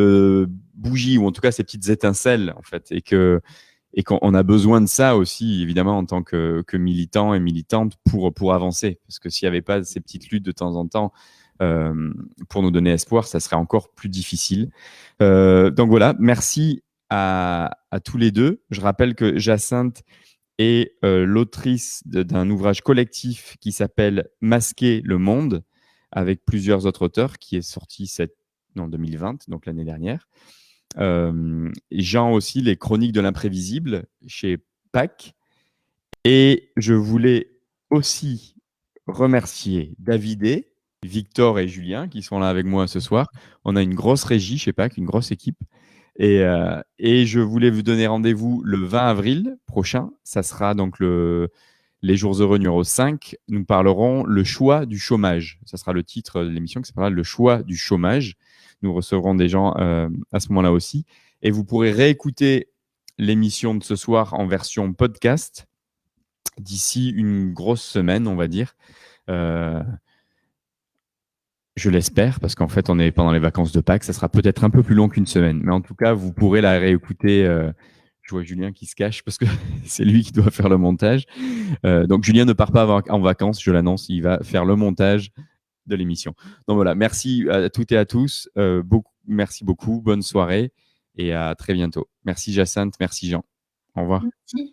bougies, ou en tout cas ces petites étincelles, en fait, et qu'on a besoin de ça aussi, évidemment, en tant que militants et militantes pour avancer. Parce que s'il n'y avait pas ces petites luttes de temps en temps pour nous donner espoir, ça serait encore plus difficile. Donc voilà, merci à tous les deux. Je rappelle que Jacinthe est l'autrice d'un ouvrage collectif qui s'appelle « Masquer le monde » avec plusieurs autres auteurs, qui est sorti en 2020, donc l'année dernière. Jean aussi, les Chroniques de l'imprévisible chez PAC. Et je voulais aussi remercier Davidé, Victor et Julien qui sont là avec moi ce soir. On a une grosse régie chez PAC, une grosse équipe. Et je voulais vous donner rendez-vous le 20 avril prochain. Ça sera donc les jours heureux numéro 5. Nous parlerons le choix du chômage. Ça sera le titre de l'émission qui s'appellera le choix du chômage. Nous recevrons des gens à ce moment-là aussi. Et vous pourrez réécouter l'émission de ce soir en version podcast d'ici une grosse semaine, on va dire. Je l'espère, parce qu'en fait, on est pendant les vacances de Pâques. Ça sera peut-être un peu plus long qu'une semaine. Mais en tout cas, vous pourrez la réécouter. Je vois Julien qui se cache parce que c'est lui qui doit faire le montage. Donc, Julien ne part pas en vacances, je l'annonce. Il va faire le montage de l'émission. Donc voilà, merci à toutes et à tous. Merci beaucoup. Bonne soirée et à très bientôt. Merci Jacinthe, merci Jean. Au revoir. Merci.